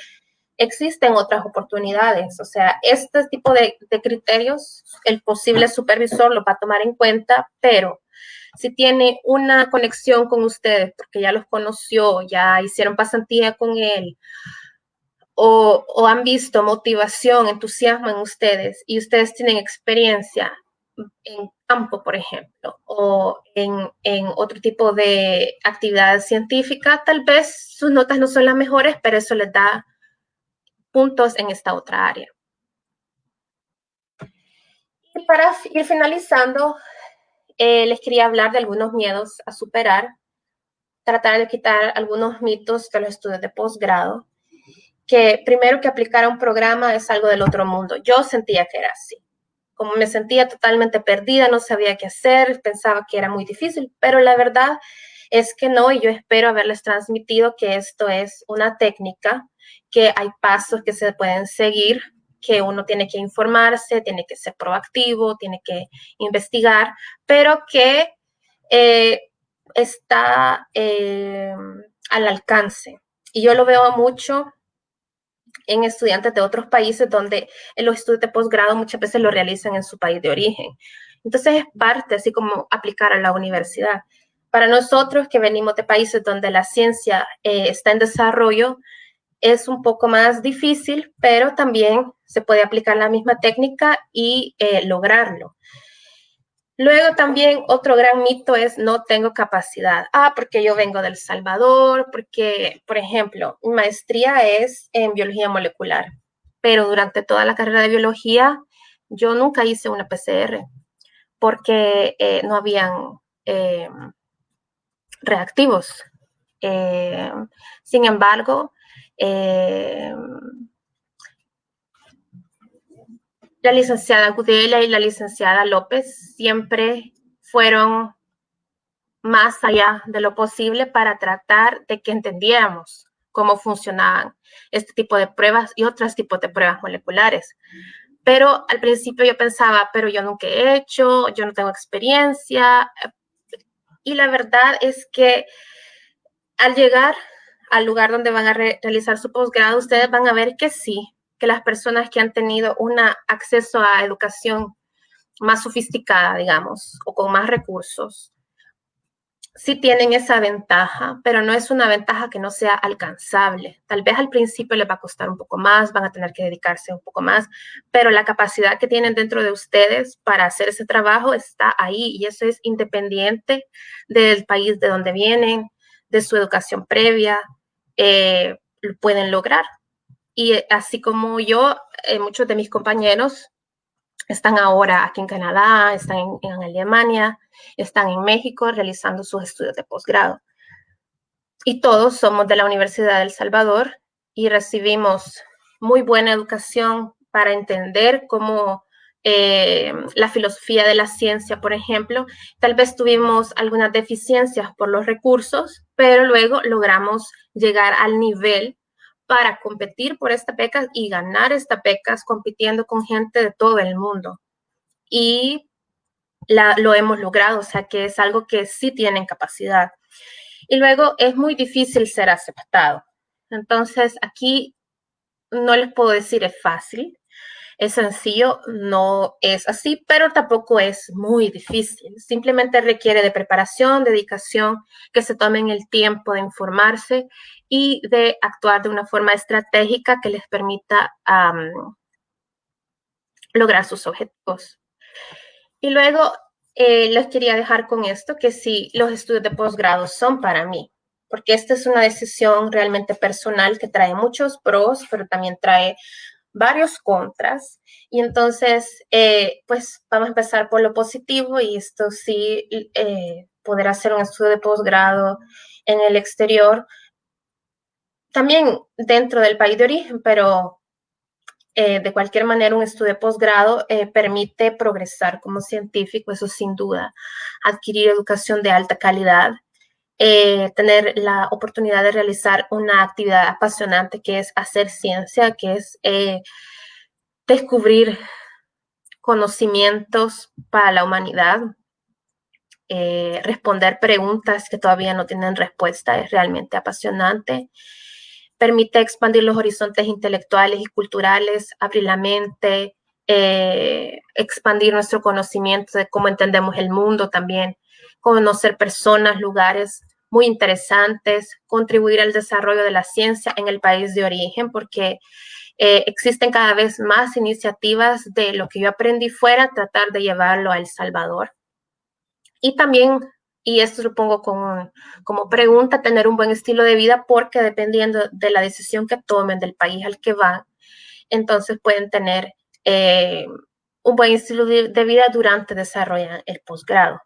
existen otras oportunidades. O sea, este tipo de criterios, el posible supervisor lo va a tomar en cuenta, pero si tiene una conexión con ustedes, porque ya los conoció, ya hicieron pasantía con él, o han visto motivación, entusiasmo en ustedes y ustedes tienen experiencia en campo, por ejemplo, o en otro tipo de actividad científica, tal vez sus notas no son las mejores, pero eso les da puntos en esta otra área. Y para ir finalizando, les quería hablar de algunos miedos a superar, tratar de quitar algunos mitos de los estudios de posgrado, que primero que aplicar a un programa es algo del otro mundo. Yo sentía que era así. Como me sentía totalmente perdida, no sabía qué hacer, pensaba que era muy difícil, pero la verdad es que no, y yo espero haberles transmitido que esto es una técnica, que hay pasos que se pueden seguir, que uno tiene que informarse, tiene que ser proactivo, tiene que investigar, pero que está al alcance. Y yo lo veo mucho en estudiantes de otros países donde los estudios de posgrado muchas veces lo realizan en su país de origen. Entonces es parte, así como aplicar a la universidad. Para nosotros que venimos de países donde la ciencia está en desarrollo, es un poco más difícil, pero también se puede aplicar la misma técnica y lograrlo. Luego también otro gran mito es no tengo capacidad. Porque yo vengo del Salvador, porque, por ejemplo, mi maestría es en biología molecular, pero durante toda la carrera de biología yo nunca hice una PCR porque no habían reactivos. Sin embargo, la licenciada Gudela y la licenciada López siempre fueron más allá de lo posible para tratar de que entendiéramos cómo funcionaban este tipo de pruebas y otros tipos de pruebas moleculares. Pero al principio yo pensaba, pero yo nunca he hecho, yo no tengo experiencia. Y la verdad es que al llegar al lugar donde van a realizar su posgrado, ustedes van a ver que sí, que las personas que han tenido un acceso a educación más sofisticada, digamos, o con más recursos, sí tienen esa ventaja, pero no es una ventaja que no sea alcanzable. Tal vez al principio les va a costar un poco más, van a tener que dedicarse un poco más, pero la capacidad que tienen dentro de ustedes para hacer ese trabajo está ahí y eso es independiente del país de donde vienen, de su educación previa, lo pueden lograr. Y así como yo, muchos de mis compañeros están ahora aquí en Canadá, están en Alemania, están en México realizando sus estudios de posgrado. Y todos somos de la Universidad de El Salvador y recibimos muy buena educación para entender cómo la filosofía de la ciencia, por ejemplo. Tal vez tuvimos algunas deficiencias por los recursos, pero luego logramos llegar al nivel para competir por esta beca y ganar esta beca compitiendo con gente de todo el mundo. Y lo hemos logrado, o sea que es algo que sí tienen capacidad. Y luego es muy difícil ser aceptado. Entonces aquí no les puedo decir es fácil, es sencillo, no es así, pero tampoco es muy difícil. Simplemente requiere de preparación, dedicación, que se tomen el tiempo de informarse y de actuar de una forma estratégica que les permita lograr sus objetivos. Y luego les quería dejar con esto, que si los estudios de posgrado son para mí, porque esta es una decisión realmente personal que trae muchos pros, pero también trae varios contras. Y entonces, pues vamos a empezar por lo positivo y esto sí, poder hacer un estudio de posgrado en el exterior, también dentro del país de origen, pero de cualquier manera un estudio de posgrado permite progresar como científico, eso sin duda, adquirir educación de alta calidad, tener la oportunidad de realizar una actividad apasionante que es hacer ciencia, que es descubrir conocimientos para la humanidad, responder preguntas que todavía no tienen respuesta, es realmente apasionante. Permite expandir los horizontes intelectuales y culturales, abrir la mente, expandir nuestro conocimiento de cómo entendemos el mundo también, conocer personas, lugares muy interesantes, contribuir al desarrollo de la ciencia en el país de origen, porque existen cada vez más iniciativas de lo que yo aprendí fuera, tratar de llevarlo a El Salvador. Y también, y esto lo pongo como pregunta, tener un buen estilo de vida, porque dependiendo de la decisión que tomen del país al que van, entonces pueden tener un buen estilo de vida durante desarrollan el posgrado.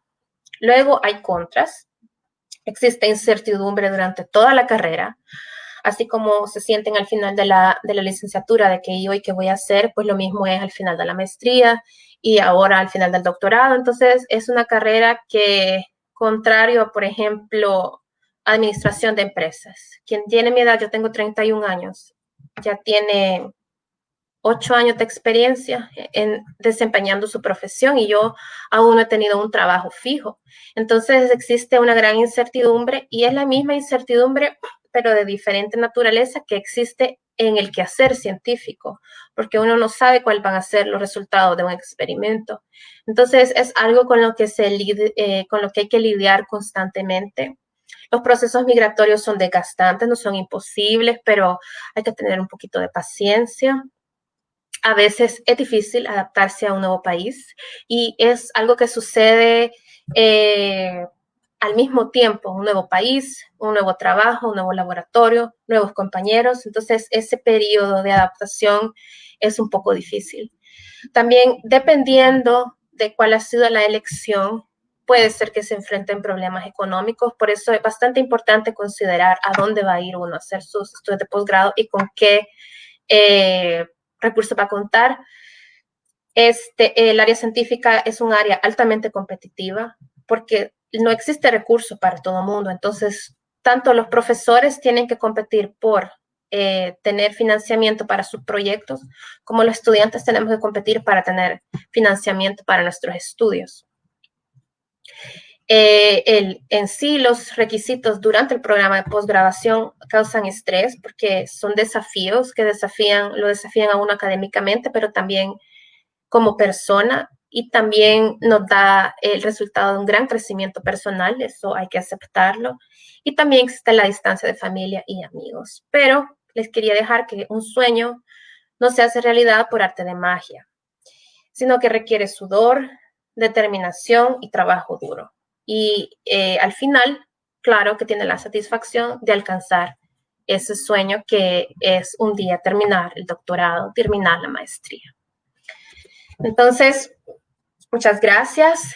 Luego hay contras. Existe incertidumbre durante toda la carrera, así como se sienten al final de la licenciatura de que yo y qué voy a hacer, pues lo mismo es al final de la maestría y ahora al final del doctorado. Entonces es una carrera que, contrario a, por ejemplo, administración de empresas, quien tiene mi edad, yo tengo 31 años, ya tiene 8 años de experiencia en desempeñando su profesión y yo aún no he tenido un trabajo fijo. Entonces existe una gran incertidumbre y es la misma incertidumbre, pero de diferente naturaleza, que existe en el quehacer científico, porque uno no sabe cuáles van a ser los resultados de un experimento. Entonces es algo con lo que hay que lidiar constantemente. Los procesos migratorios son desgastantes, no son imposibles, pero hay que tener un poquito de paciencia. A veces es difícil adaptarse a un nuevo país y es algo que sucede al mismo tiempo, un nuevo país, un nuevo trabajo, un nuevo laboratorio, nuevos compañeros. Entonces, ese periodo de adaptación es un poco difícil. También, dependiendo de cuál ha sido la elección, puede ser que se enfrenten problemas económicos. Por eso es bastante importante considerar a dónde va a ir uno a hacer sus estudios de posgrado y con qué recursos va a contar. El área científica es un área altamente competitiva porque no existe recurso para todo el mundo. Entonces, tanto los profesores tienen que competir por tener financiamiento para sus proyectos, como los estudiantes tenemos que competir para tener financiamiento para nuestros estudios. En sí, los requisitos durante el programa de posgraduación causan estrés porque son desafíos que lo desafían a uno académicamente, pero también como persona, y también nos da el resultado de un gran crecimiento personal, eso hay que aceptarlo. Y también existe la distancia de familia y amigos. Pero les quería dejar que un sueño no se hace realidad por arte de magia, sino que requiere sudor, determinación y trabajo duro. Y al final, claro que tiene la satisfacción de alcanzar ese sueño que es un día terminar el doctorado, terminar la maestría. Entonces, muchas gracias.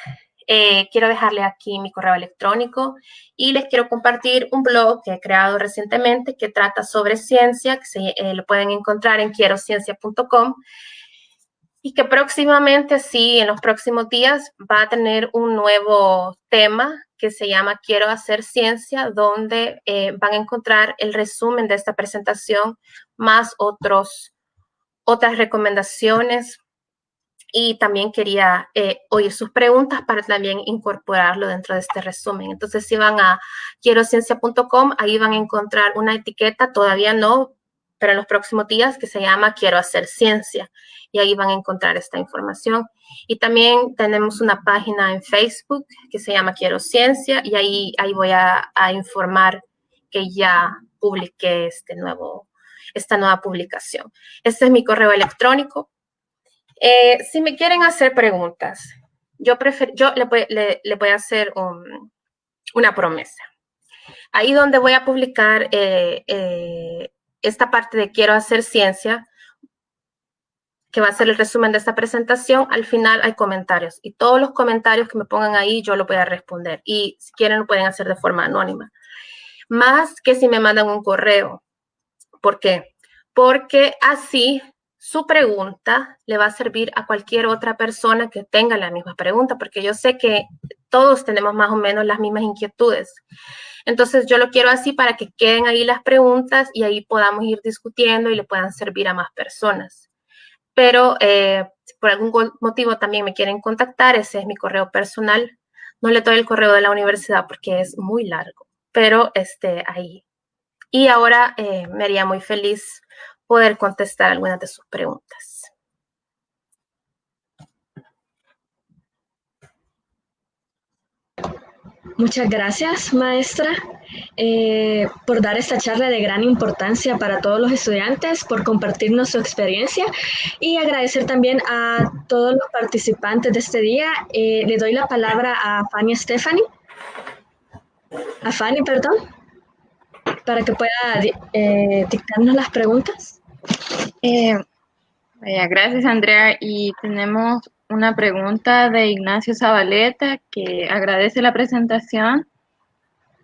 Quiero dejarle aquí mi correo electrónico y les quiero compartir un blog que he creado recientemente que trata sobre ciencia, que lo pueden encontrar en quierociencia.com, y que próximamente, sí, en los próximos días va a tener un nuevo tema que se llama Quiero hacer ciencia, donde van a encontrar el resumen de esta presentación, más otras recomendaciones. Y también quería oír sus preguntas para también incorporarlo dentro de este resumen. Entonces, si van a quierociencia.com, ahí van a encontrar una etiqueta, todavía no, pero en los próximos días, que se llama Quiero hacer ciencia. Y ahí van a encontrar esta información. Y también tenemos una página en Facebook que se llama Quiero Ciencia, y ahí voy a informar que ya publiqué esta nueva publicación. Este es mi correo electrónico. Si me quieren hacer preguntas, yo le voy a hacer una promesa. Ahí donde voy a publicar esta parte de Quiero hacer ciencia, que va a ser el resumen de esta presentación, al final hay comentarios y todos los comentarios que me pongan ahí yo lo voy a responder y si quieren lo pueden hacer de forma anónima. Más que si me mandan un correo. ¿Por qué? Porque así su pregunta le va a servir a cualquier otra persona que tenga la misma pregunta, porque yo sé que todos tenemos más o menos las mismas inquietudes. Entonces yo lo quiero así para que queden ahí las preguntas y ahí podamos ir discutiendo y le puedan servir a más personas. Pero si por algún motivo también me quieren contactar, ese es mi correo personal. No le doy el correo de la universidad porque es muy largo, pero ahí. Y ahora me haría muy feliz poder contestar algunas de sus preguntas. Muchas gracias, maestra, por dar esta charla de gran importancia para todos los estudiantes, por compartirnos su experiencia y agradecer también a todos los participantes de este día. Le doy la palabra a Fanny perdón, para que pueda dictarnos las preguntas. Gracias, Andrea. Y tenemos una pregunta de Ignacio Zabaleta, que agradece la presentación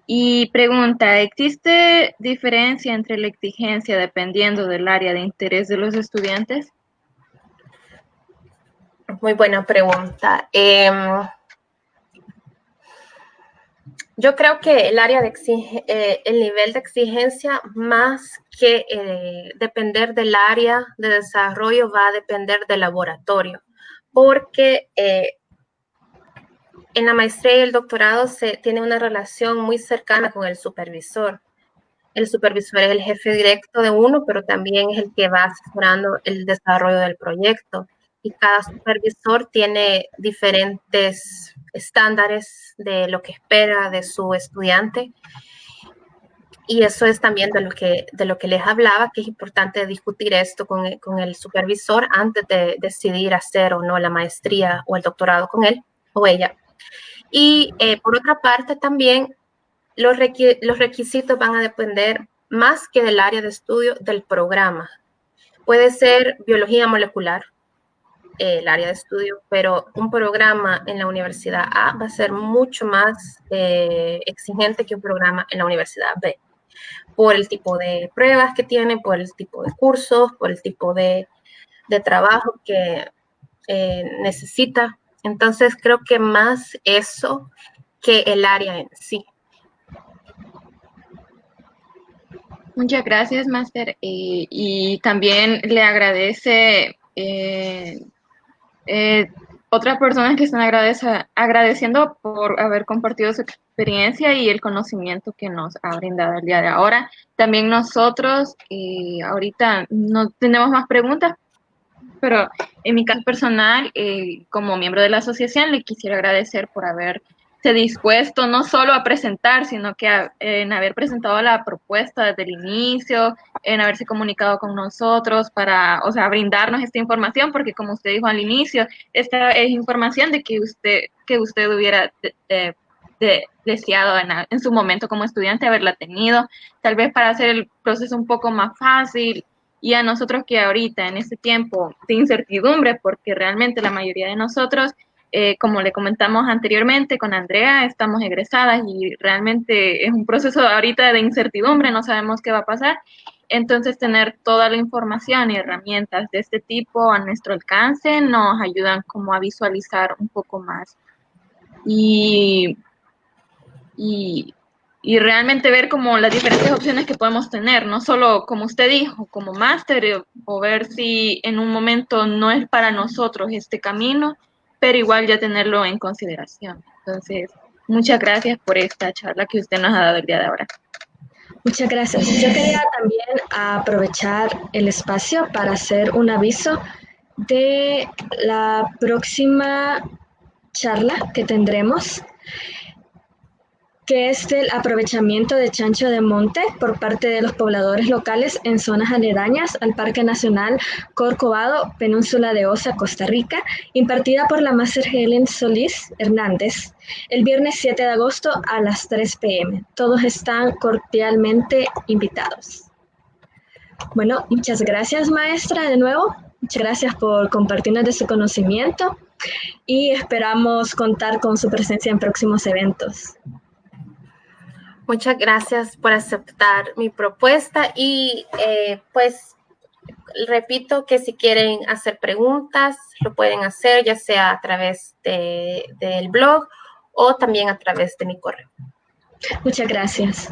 y pregunta: ¿existe diferencia entre la exigencia dependiendo del área de interés de los estudiantes? Muy buena pregunta. Yo creo que el área el nivel de exigencia, más que depender del área de desarrollo, va a depender del laboratorio, porque en la maestría y el doctorado se tiene una relación muy cercana con el supervisor. El supervisor es el jefe directo de uno, pero también es el que va asesorando el desarrollo del proyecto. Y cada supervisor tiene diferentes estándares de lo que espera de su estudiante. Y eso es también de lo que les hablaba, que es importante discutir esto con el supervisor antes de decidir hacer o no la maestría o el doctorado con él o ella. Y por otra parte también los requisitos van a depender más que del área de estudio del programa. Puede ser biología molecular, el área de estudio, pero un programa en la Universidad A va a ser mucho más exigente que un programa en la Universidad B, por el tipo de pruebas que tiene, por el tipo de cursos, por el tipo de trabajo que necesita. Entonces creo que más eso que el área en sí. Muchas gracias, Máster. Y también le agradece otras personas que están agradeciendo por haber compartido su experiencia y el conocimiento que nos ha brindado el día de ahora. También nosotros, ahorita no tenemos más preguntas, pero en mi caso personal, como miembro de la asociación, le quisiera agradecer por haberse dispuesto no solo a presentar, sino que en haber presentado la propuesta desde el inicio, en haberse comunicado con nosotros para, o sea, brindarnos esta información, porque como usted dijo al inicio, esta es información de que usted hubiera deseado en su momento como estudiante haberla tenido, tal vez para hacer el proceso un poco más fácil. Y a nosotros que ahorita, en este tiempo de incertidumbre, porque realmente la mayoría de nosotros, como le comentamos anteriormente con Andrea, estamos egresadas y realmente es un proceso ahorita de incertidumbre, no sabemos qué va a pasar. Entonces, tener toda la información y herramientas de este tipo a nuestro alcance nos ayudan como a visualizar un poco más. Y realmente ver como las diferentes opciones que podemos tener, no solo como usted dijo, como máster, o ver si en un momento no es para nosotros este camino, pero igual ya tenerlo en consideración. Entonces, muchas gracias por esta charla que usted nos ha dado el día de ahora. Muchas gracias. Yo quería también aprovechar el espacio para hacer un aviso de la próxima charla que tendremos, que es del aprovechamiento de chancho de monte por parte de los pobladores locales en zonas aledañas al Parque Nacional Corcovado, Península de Osa, Costa Rica, impartida por la máster Helen Solís Hernández, el viernes 7 de agosto a las 3 p.m. Todos están cordialmente invitados. Bueno, muchas gracias, maestra, de nuevo. Muchas gracias por compartirnos de su conocimiento y esperamos contar con su presencia en próximos eventos. Muchas gracias por aceptar mi propuesta y pues repito que si quieren hacer preguntas, lo pueden hacer ya sea a través del blog o también a través de mi correo. Muchas gracias.